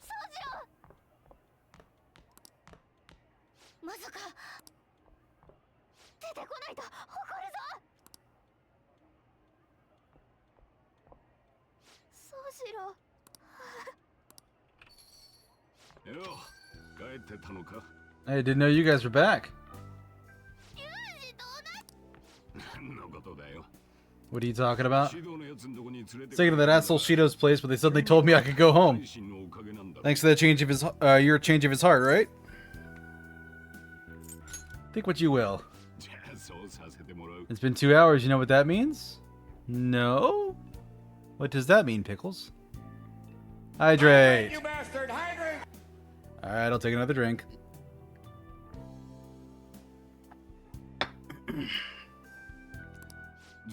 I didn't know you guys were back. What are you talking about? Taking to that asshole Shido's place, but they suddenly told me I could go home. Thanks to that change of his, your change of his heart, right? Think what you will. It's been 2 hours. You know what that means? No. What does that mean, Pickles? Hydrate. You bastard, hydrate. All right, I'll take another drink.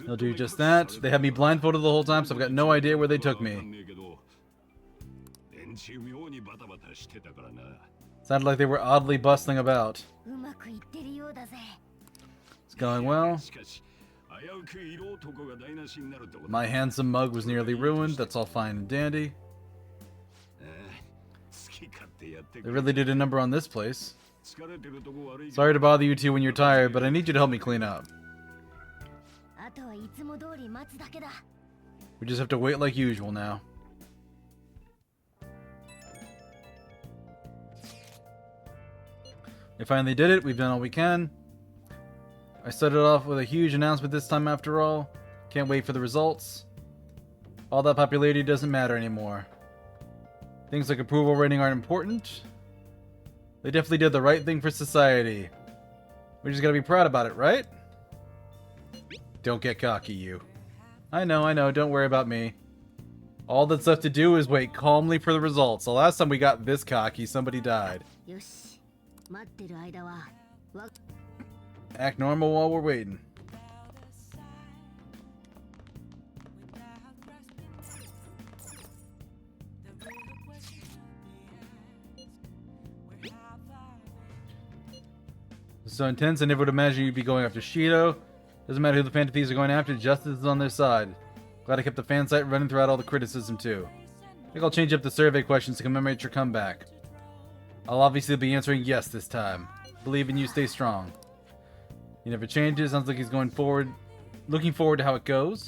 They'll do just that. They had me blindfolded the whole time, so I've got no idea where they took me. Sounded like they were oddly bustling about. It's going well. My handsome mug was nearly ruined. That's all fine and dandy. They really did a number on this place. Sorry to bother you two when you're tired, but I need you to help me clean up. We just have to wait like usual now. We finally did it. We've done all we can. I started off with a huge announcement this time after all. Can't wait for the results. All that popularity doesn't matter anymore. Things like approval rating aren't important. They definitely did the right thing for society. We just gotta be proud about it, right? Don't get cocky, you. I know, don't worry about me. All that's left to do is wait calmly for the results. The last time we got this cocky, somebody died. Act normal while we're waiting. It's so intense, I never would imagine you'd be going after Shido. Doesn't matter who the Phantom Thieves are going after, justice is on their side. Glad I kept the fan site running throughout all the criticism too. I think I'll change up the survey questions to commemorate your comeback. I'll obviously be answering yes this time. Believe in you, stay strong. He never changes, sounds like he's going forward. Looking forward to how it goes.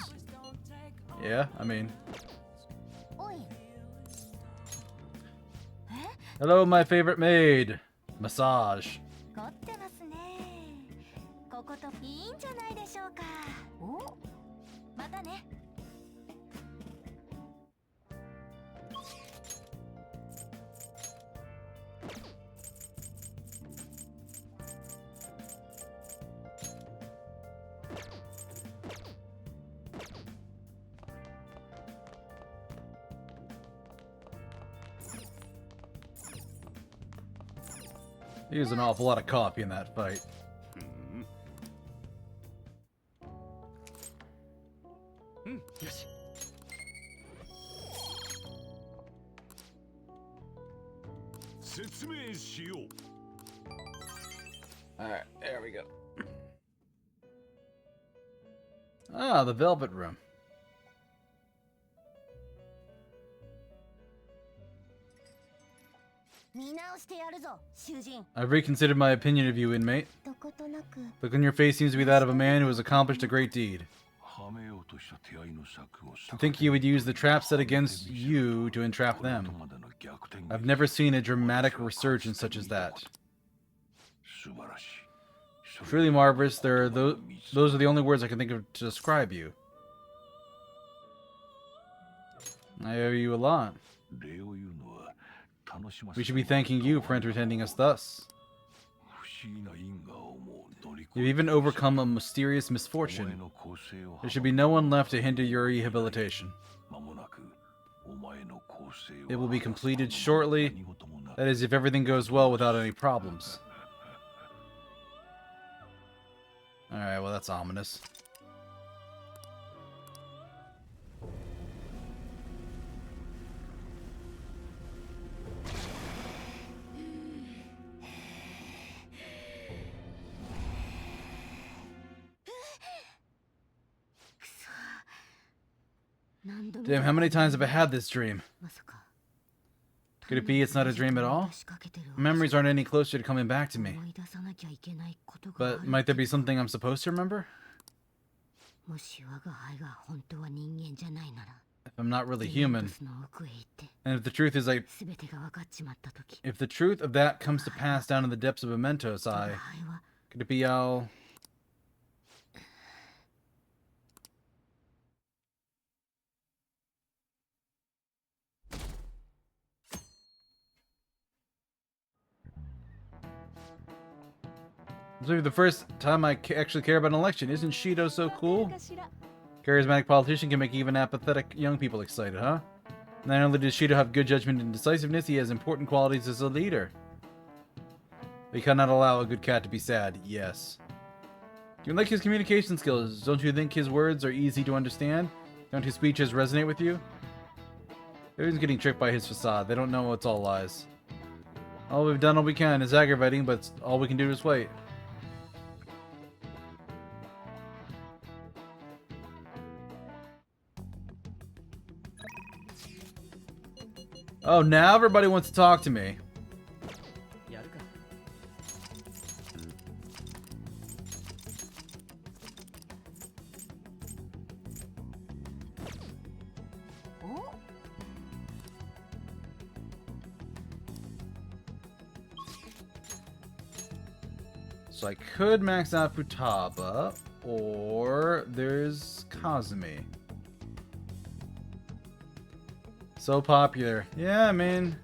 Yeah, I mean. Hello, my favorite maid. Massage. He used an awful lot of coffee in that fight. Alright, there we go. Ah, the Velvet Room. I've reconsidered my opinion of you, inmate. Look on your face seems to be that of a man who has accomplished a great deed. I think he would use the trap set against you to entrap them. I've never seen a dramatic resurgence such as that. Truly marvelous. Those are the only words I can think of to describe you. I owe you a lot. We should be thanking you for entertaining us thus. You've even overcome a mysterious misfortune. There should be no one left to hinder your rehabilitation. It will be completed shortly. That is, if everything goes well without any problems. Alright, well that's ominous. Damn, how many times have I had this dream? Could it be it's not a dream at all? Memories aren't any closer to coming back to me. But might there be something I'm supposed to remember? If I'm not really human, and if the truth is if the truth of that comes to pass down in the depths of mementos, could it be I'll... This will be the first time I actually care about an election. Isn't Shido so cool? Charismatic politician can make even apathetic young people excited, huh? Not only does Shido have good judgment and decisiveness, he has important qualities as a leader. We cannot allow a good cat to be sad. Yes. Do you like his communication skills? Don't you think his words are easy to understand? Don't his speeches resonate with you? Everyone's getting tricked by his facade. They don't know it's all lies. All we've done all we can is aggravating, but all we can do is wait. Oh, now everybody wants to talk to me. So I could max out Futaba, or there's Kazumi. So popular. Yeah, I mean...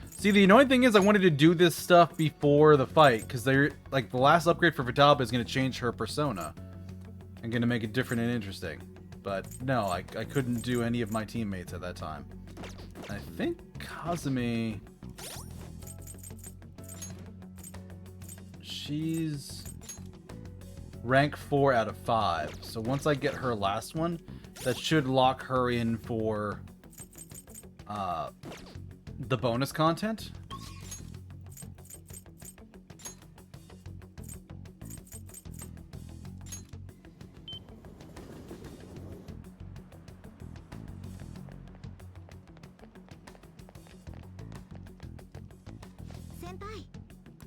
See, the annoying thing is I wanted to do this stuff before the fight, because they're like the last upgrade for Futaba is going to change her persona and going to make it different and interesting. But no, I couldn't do any of my teammates at that time. I think Kazumi... She's rank 4 out of 5. So once I get her last one, that should lock her in for the bonus content.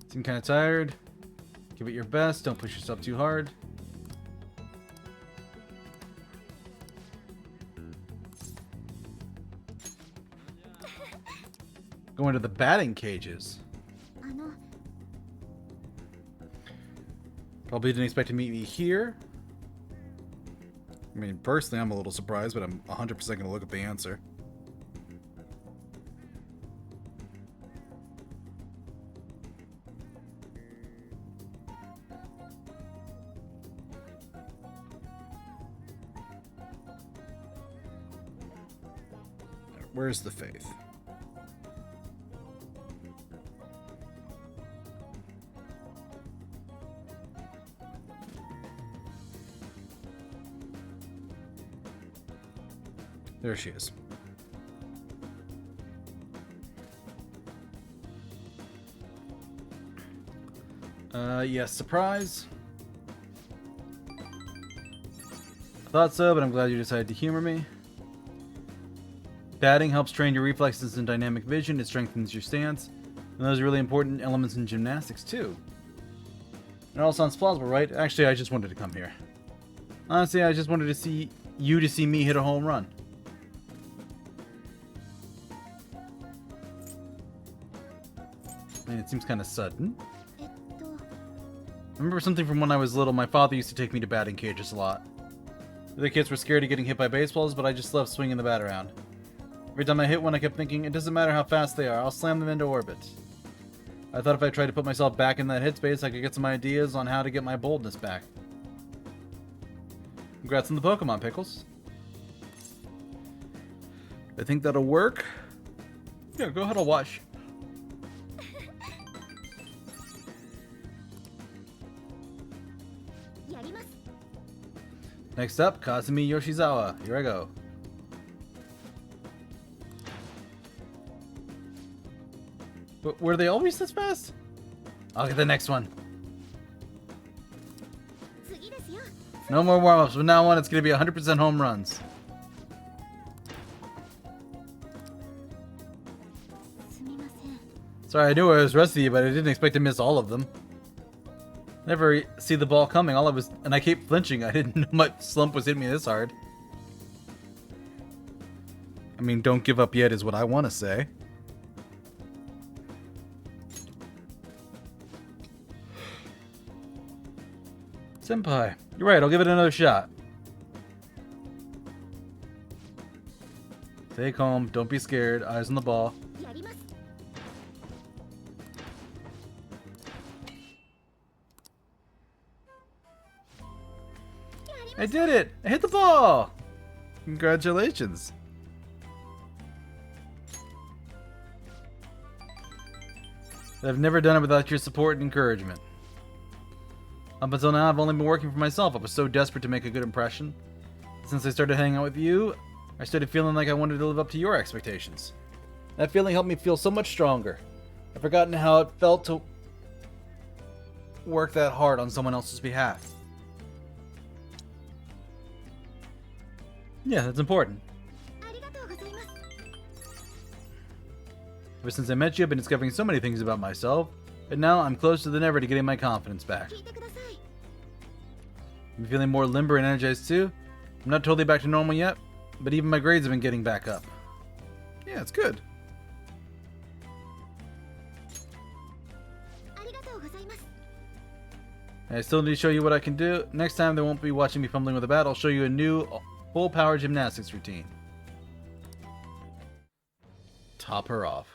Seem kind of tired. Give it your best. Don't push yourself too hard. Going to the batting cages. Probably didn't expect to meet me here. I mean, personally, I'm a little surprised, but I'm 100% going to look at the answer. Where's the faith? There she is. Yes, surprise. I thought so, but I'm glad you decided to humor me. Batting helps train your reflexes and dynamic vision. It strengthens your stance. And those are really important elements in gymnastics, too. It all sounds plausible, right? Actually, I just wanted to come here. Honestly, I just wanted to see me hit a home run. I mean, it seems kind of sudden. I remember something from when I was little. My father used to take me to batting cages a lot. The kids were scared of getting hit by baseballs, but I just loved swinging the bat around. Every time I hit one, I kept thinking, it doesn't matter how fast they are, I'll slam them into orbit. I thought if I tried to put myself back in that headspace, I could get some ideas on how to get my boldness back. Congrats on the Pokemon, Pickles. I think that'll work. Yeah, go ahead and watch. Next up, Kazumi Yoshizawa. Here I go. Were they always this fast? I'll get the next one. No more warm-ups. From now on, it's going to be 100% home runs. Sorry, I knew I was rusty, but I didn't expect to miss all of them. Never see the ball coming. And I keep flinching. I didn't know my slump was hitting me this hard. I mean, don't give up yet is what I want to say. Senpai, you're right. I'll give it another shot. Stay calm. Don't be scared. Eyes on the ball. I did it! I hit the ball! Congratulations. I've never done it without your support and encouragement. Up until now, I've only been working for myself. I was so desperate to make a good impression. Since I started hanging out with you, I started feeling like I wanted to live up to your expectations. That feeling helped me feel so much stronger. I've forgotten how it felt to work that hard on someone else's behalf. Yeah, that's important. Ever since I met you, I've been discovering so many things about myself, but now I'm closer than ever to getting my confidence back. I'm feeling more limber and energized too. I'm not totally back to normal yet, but even my grades have been getting back up. Yeah, it's good. I still need to show you what I can do. Next time they won't be watching me fumbling with a bat. I'll show you a new full power gymnastics routine. Top her off.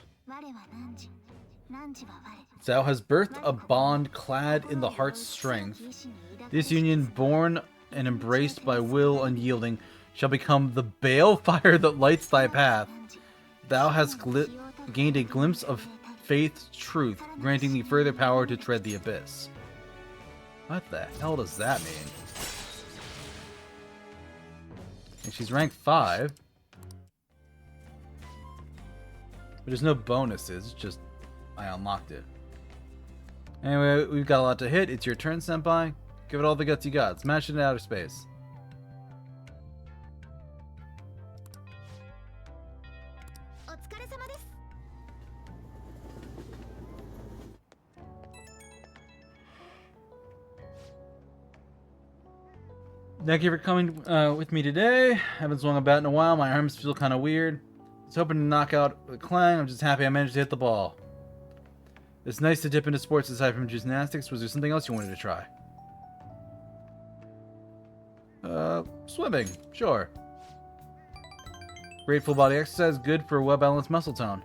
Zhao has birthed a bond clad in the heart's strength. This union, born and embraced by will unyielding, shall become the balefire that lights thy path. Thou hast gained a glimpse of faith's truth, granting thee further power to tread the abyss. What the hell does that mean? And she's ranked 5. But there's no bonuses, it's just I unlocked it. Anyway, we've got a lot to hit. It's your turn, Senpai. Give it all the guts you got. Smash it in outer space. Thank you for coming with me today. Haven't swung a bat in a while. My arms feel kind of weird. I was hoping to knock out a clang. I'm just happy I managed to hit the ball. It's nice to dip into sports aside from gymnastics. Was there something else you wanted to try? Swimming. Sure. Great full body exercise. Good for a well-balanced muscle tone.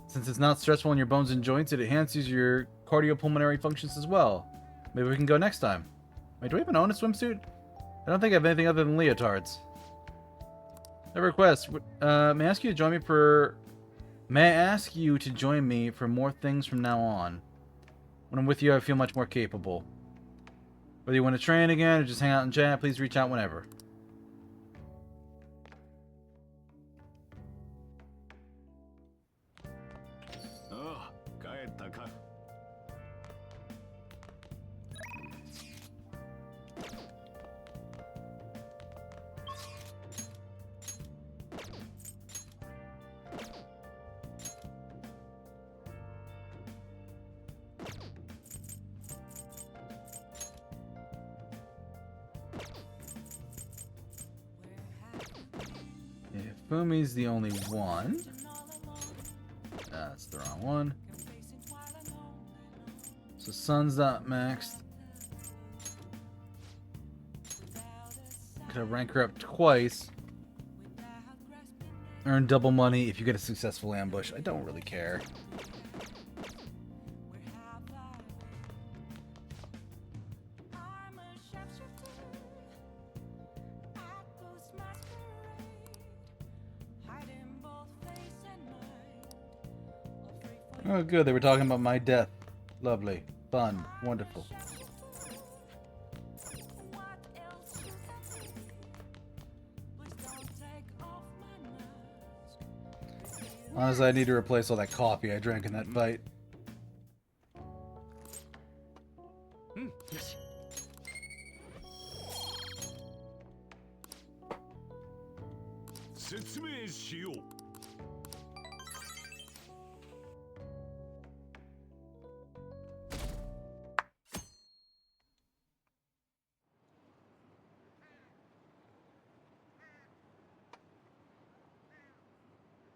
Since it's not stressful on your bones and joints, it enhances your cardiopulmonary functions as well. Maybe we can go next time. Wait, do we even own a swimsuit? I don't think I have anything other than leotards. A request. May I ask you to join me for more things from now on? When I'm with you, I feel much more capable. Whether you want to train again or just hang out and chat, please reach out whenever. Fumi's the only one. That's the wrong one. So Sun's not maxed. Could I rank her up twice? Earn double money if you get a successful ambush. I don't really care. Oh, good. They were talking about my death. Lovely. Fun. Wonderful. Honestly, I need to replace all that coffee I drank in that fight.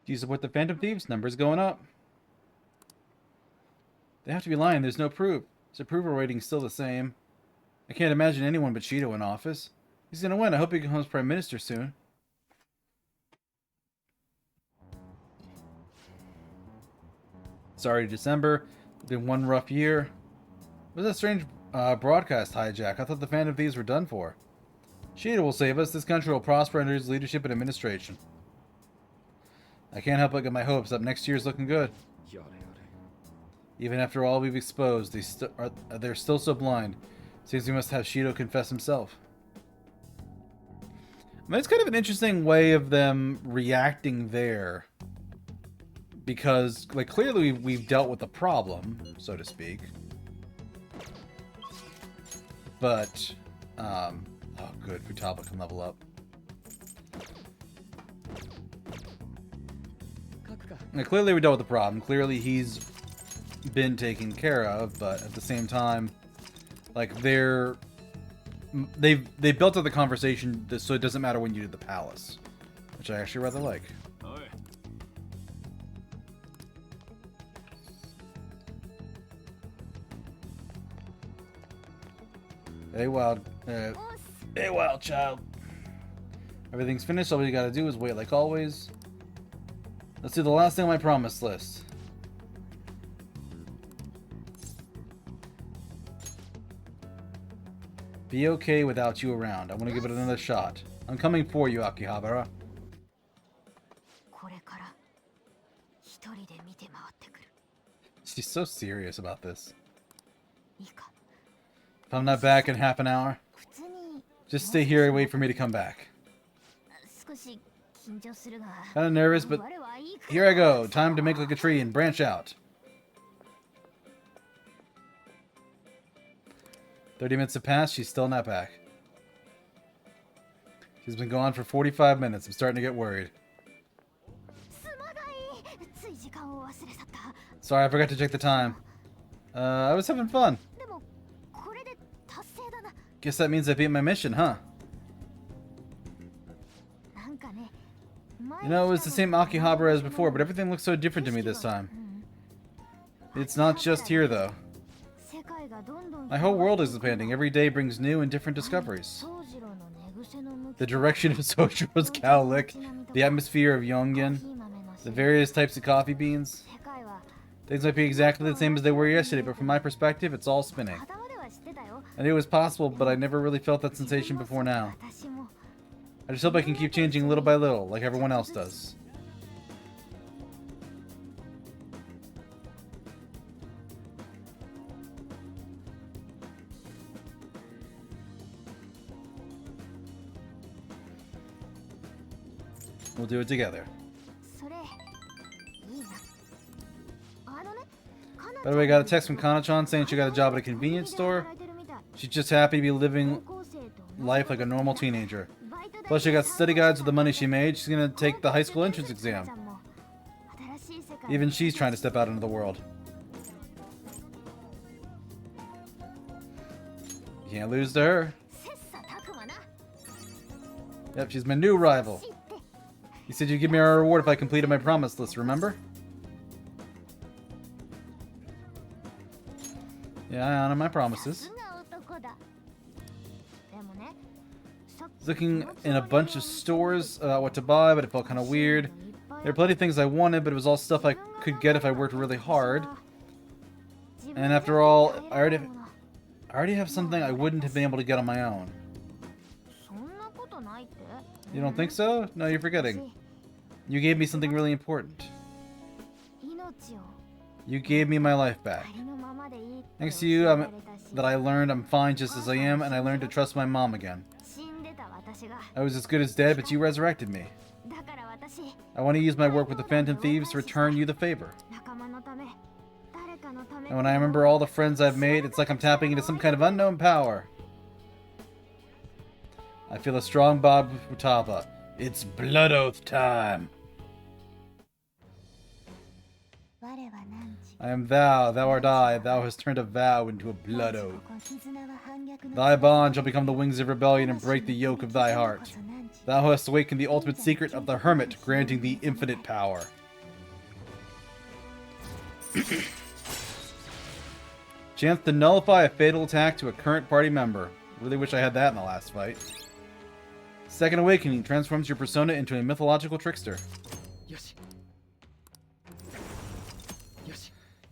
Do you support the Phantom Thieves? Numbers going up. They have to be lying. There's no proof. His approval rating's still the same. I can't imagine anyone but Shido in office. He's gonna win. I hope he becomes Prime Minister soon. Sorry, December. It's been one rough year. What was that strange broadcast hijack? I thought the Phantom Thieves were done for. Shido will save us. This country will prosper under his leadership and administration. I can't help but get my hopes up. Next year's looking good. Even after all we've exposed, they're still so blind. Seems we must have Shido confess himself. I mean, it's kind of an interesting way of them reacting there. Because, like, clearly we've dealt with the problem, so to speak. But, oh good, Futaba can level up. Now, clearly we dealt with the problem. Clearly he's been taken care of, but at the same time, like, they've built up the conversation so it doesn't matter when you do the palace, which I actually rather like. Hey, wild child. Everything's finished. All we gotta do is wait like always. Let's do the last thing on my promise list. Be okay without you around. I want to give it another shot. I'm coming for you, Akihabara. She's so serious about this. If I'm not back in half an hour, just stay here and wait for me to come back. Kinda nervous, but here I go. Time to make like a tree and branch out. 30 minutes have passed, she's still not back. She's been gone for 45 minutes. I'm starting to get worried. Sorry, I forgot to check the time. I was having fun. Guess that means I beat my mission, huh? You know, it was the same Akihabara as before, but everything looks so different to me this time. It's not just here, though. My whole world is expanding. Every day brings new and different discoveries. The direction of Sojiro's cow lick, the atmosphere of Yongin, the various types of coffee beans. Things might be exactly the same as they were yesterday, but from my perspective, it's all spinning. I knew it was possible, but I never really felt that sensation before now. I just hope I can keep changing little by little, like everyone else does. We'll do it together. By the way, I got a text from Kana-chan saying she got a job at a convenience store. She's just happy to be living life like a normal teenager. Plus, she got study guides with the money she made. She's gonna take the high school entrance exam. Even she's trying to step out into the world. You can't lose to her. Yep, she's my new rival. You said you'd give me a reward if I completed my promise list, remember? Yeah, I honor my promises. Looking in a bunch of stores about what to buy, but it felt kind of weird. There are plenty of things I wanted, but it was all stuff I could get if I worked really hard. And after all, I already have something I wouldn't have been able to get on my own. You don't think so? No, you're forgetting. You gave me something really important. You gave me my life back. Thanks to you, that I learned I'm fine just as I am, and I learned to trust my mom again. I was as good as dead, but you resurrected me. I want to use my work with the Phantom Thieves to return you the favor. And when I remember all the friends I've made, it's like I'm tapping into some kind of unknown power. I feel a strong bond with Futaba. It's blood oath time. I am thou art I, thou hast turned a vow into a blood oath. Thy bond shall become the wings of rebellion and break the yoke of thy heart. Thou hast awakened the ultimate secret of the hermit, granting thee infinite power. Chance to nullify a fatal attack to a current party member. Really wish I had that in the last fight. Second Awakening transforms your persona into a mythological trickster.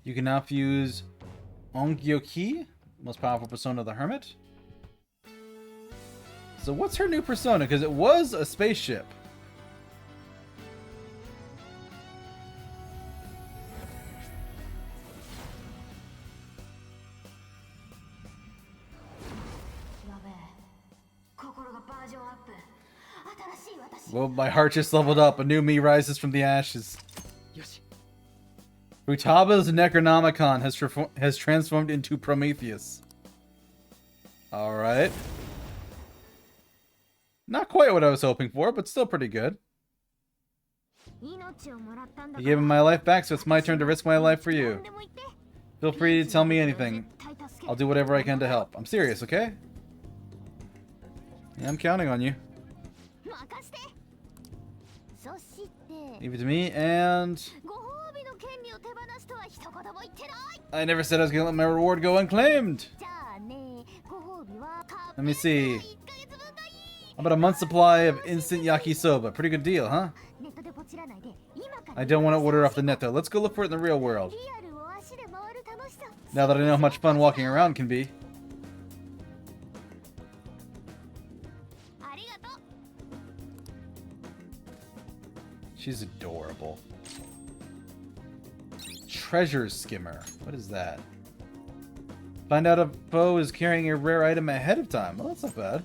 You can now fuse Ongyoki, most powerful persona of the hermit. So what's her new persona? Because it was a spaceship. Well, my heart just leveled up. A new me rises from the ashes. Futaba's Necronomicon has transformed into Prometheus. Alright. Not quite what I was hoping for, but still pretty good. You gave me my life back, so it's my turn to risk my life for you. Feel free to tell me anything. I'll do whatever I can to help. I'm serious, okay? Yeah, I'm counting on you. Leave it to me, and... I never said I was going to let my reward go unclaimed. Let me see. How about a month's supply of instant yakisoba? Pretty good deal, huh? I don't want to order off the net, though. Let's go look for it in the real world. Now that I know how much fun walking around can be. She's adorable. Treasure skimmer. What is that? Find out if a foe is carrying a rare item ahead of time. Well, that's not bad.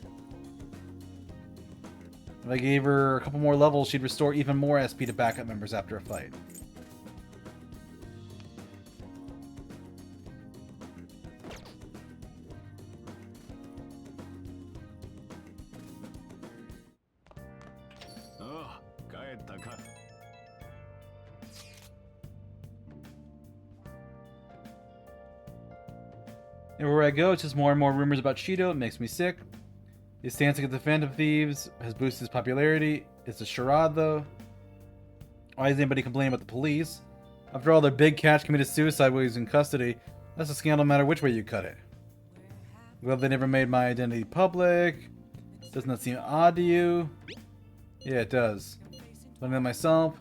If I gave her a couple more levels, she'd restore even more SP to backup members after a fight. Everywhere I go, it's just more and more rumors about Shido. It makes me sick. His stance against the Phantom Thieves has boosted his popularity. It's a charade, though. Why is anybody complaining about the police? After all, their big catch committed suicide while he was in custody. That's a scandal no matter which way you cut it. Well, they never made my identity public. Doesn't that seem odd to you? Yeah, it does. Looking at myself,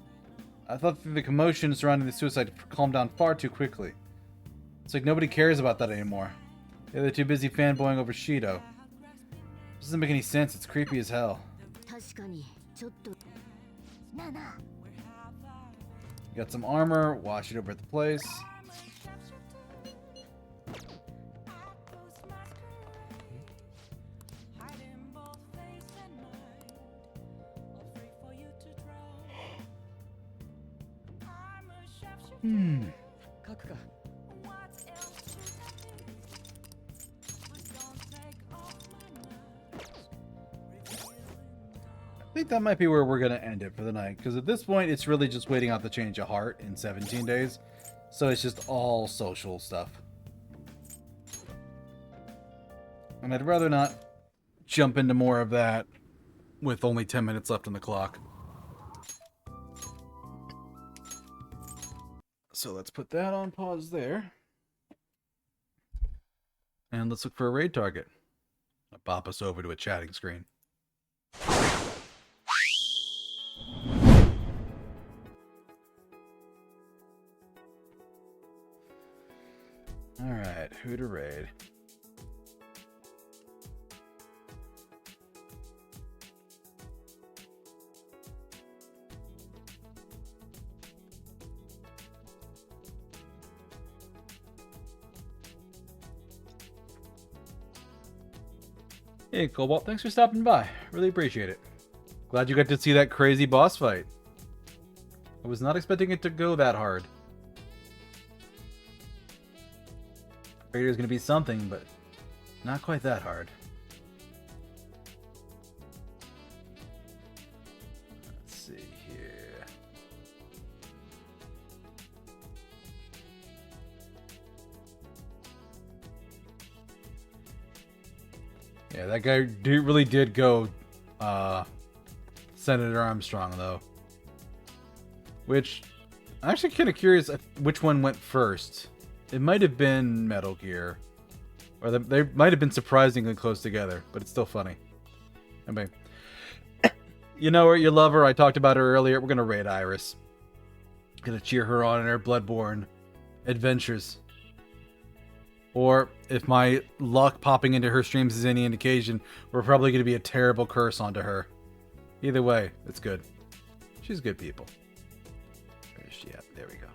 I thought the commotion surrounding the suicide calmed down far too quickly. It's like nobody cares about that anymore. They're too busy fanboying over Shido. It doesn't make any sense. It's creepy as hell. Got some armor. Wash it over at the place. I think that might be where we're going to end it for the night, because at this point it's really just waiting out the change of heart in 17 days, so it's just all social stuff. And I'd rather not jump into more of that with only 10 minutes left on the clock. So let's put that on pause there. And let's look for a raid target. I'll pop us over to a chatting screen. Alright, who to raid? Hey, Cobalt, thanks for stopping by. Really appreciate it. Glad you got to see that crazy boss fight. I was not expecting it to go that hard. Figured it was going to be something, but not quite that hard. Let's see here. Yeah, that guy really did go Senator Armstrong, though. Which, I'm actually kind of curious which one went first. It might have been Metal Gear. Or they might have been surprisingly close together, but it's still funny. Anyway. You know her, you love her, I talked about her earlier. We're going to raid Iris. Gonna cheer her on in her Bloodborne adventures. Or, if my luck popping into her streams is any indication, we're probably going to be a terrible curse onto her. Either way, it's good. She's good people. Where is she at? There we go.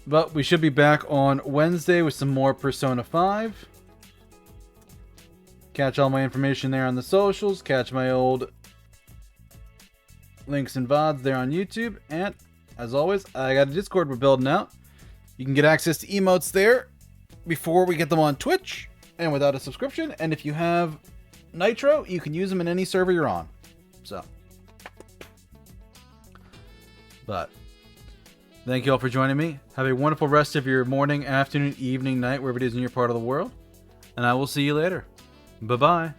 But we should be back on Wednesday with some more Persona 5. Catch all my information there on the socials. Catch my old links and VODs there on YouTube. And, as always, I got a Discord we're building out. You can get access to emotes there before we get them on Twitch and without a subscription. And if you have Nitro, you can use them in any server you're on. So. But, thank you all for joining me. Have a wonderful rest of your morning, afternoon, evening, night, wherever it is in your part of the world. And I will see you later. Bye-bye.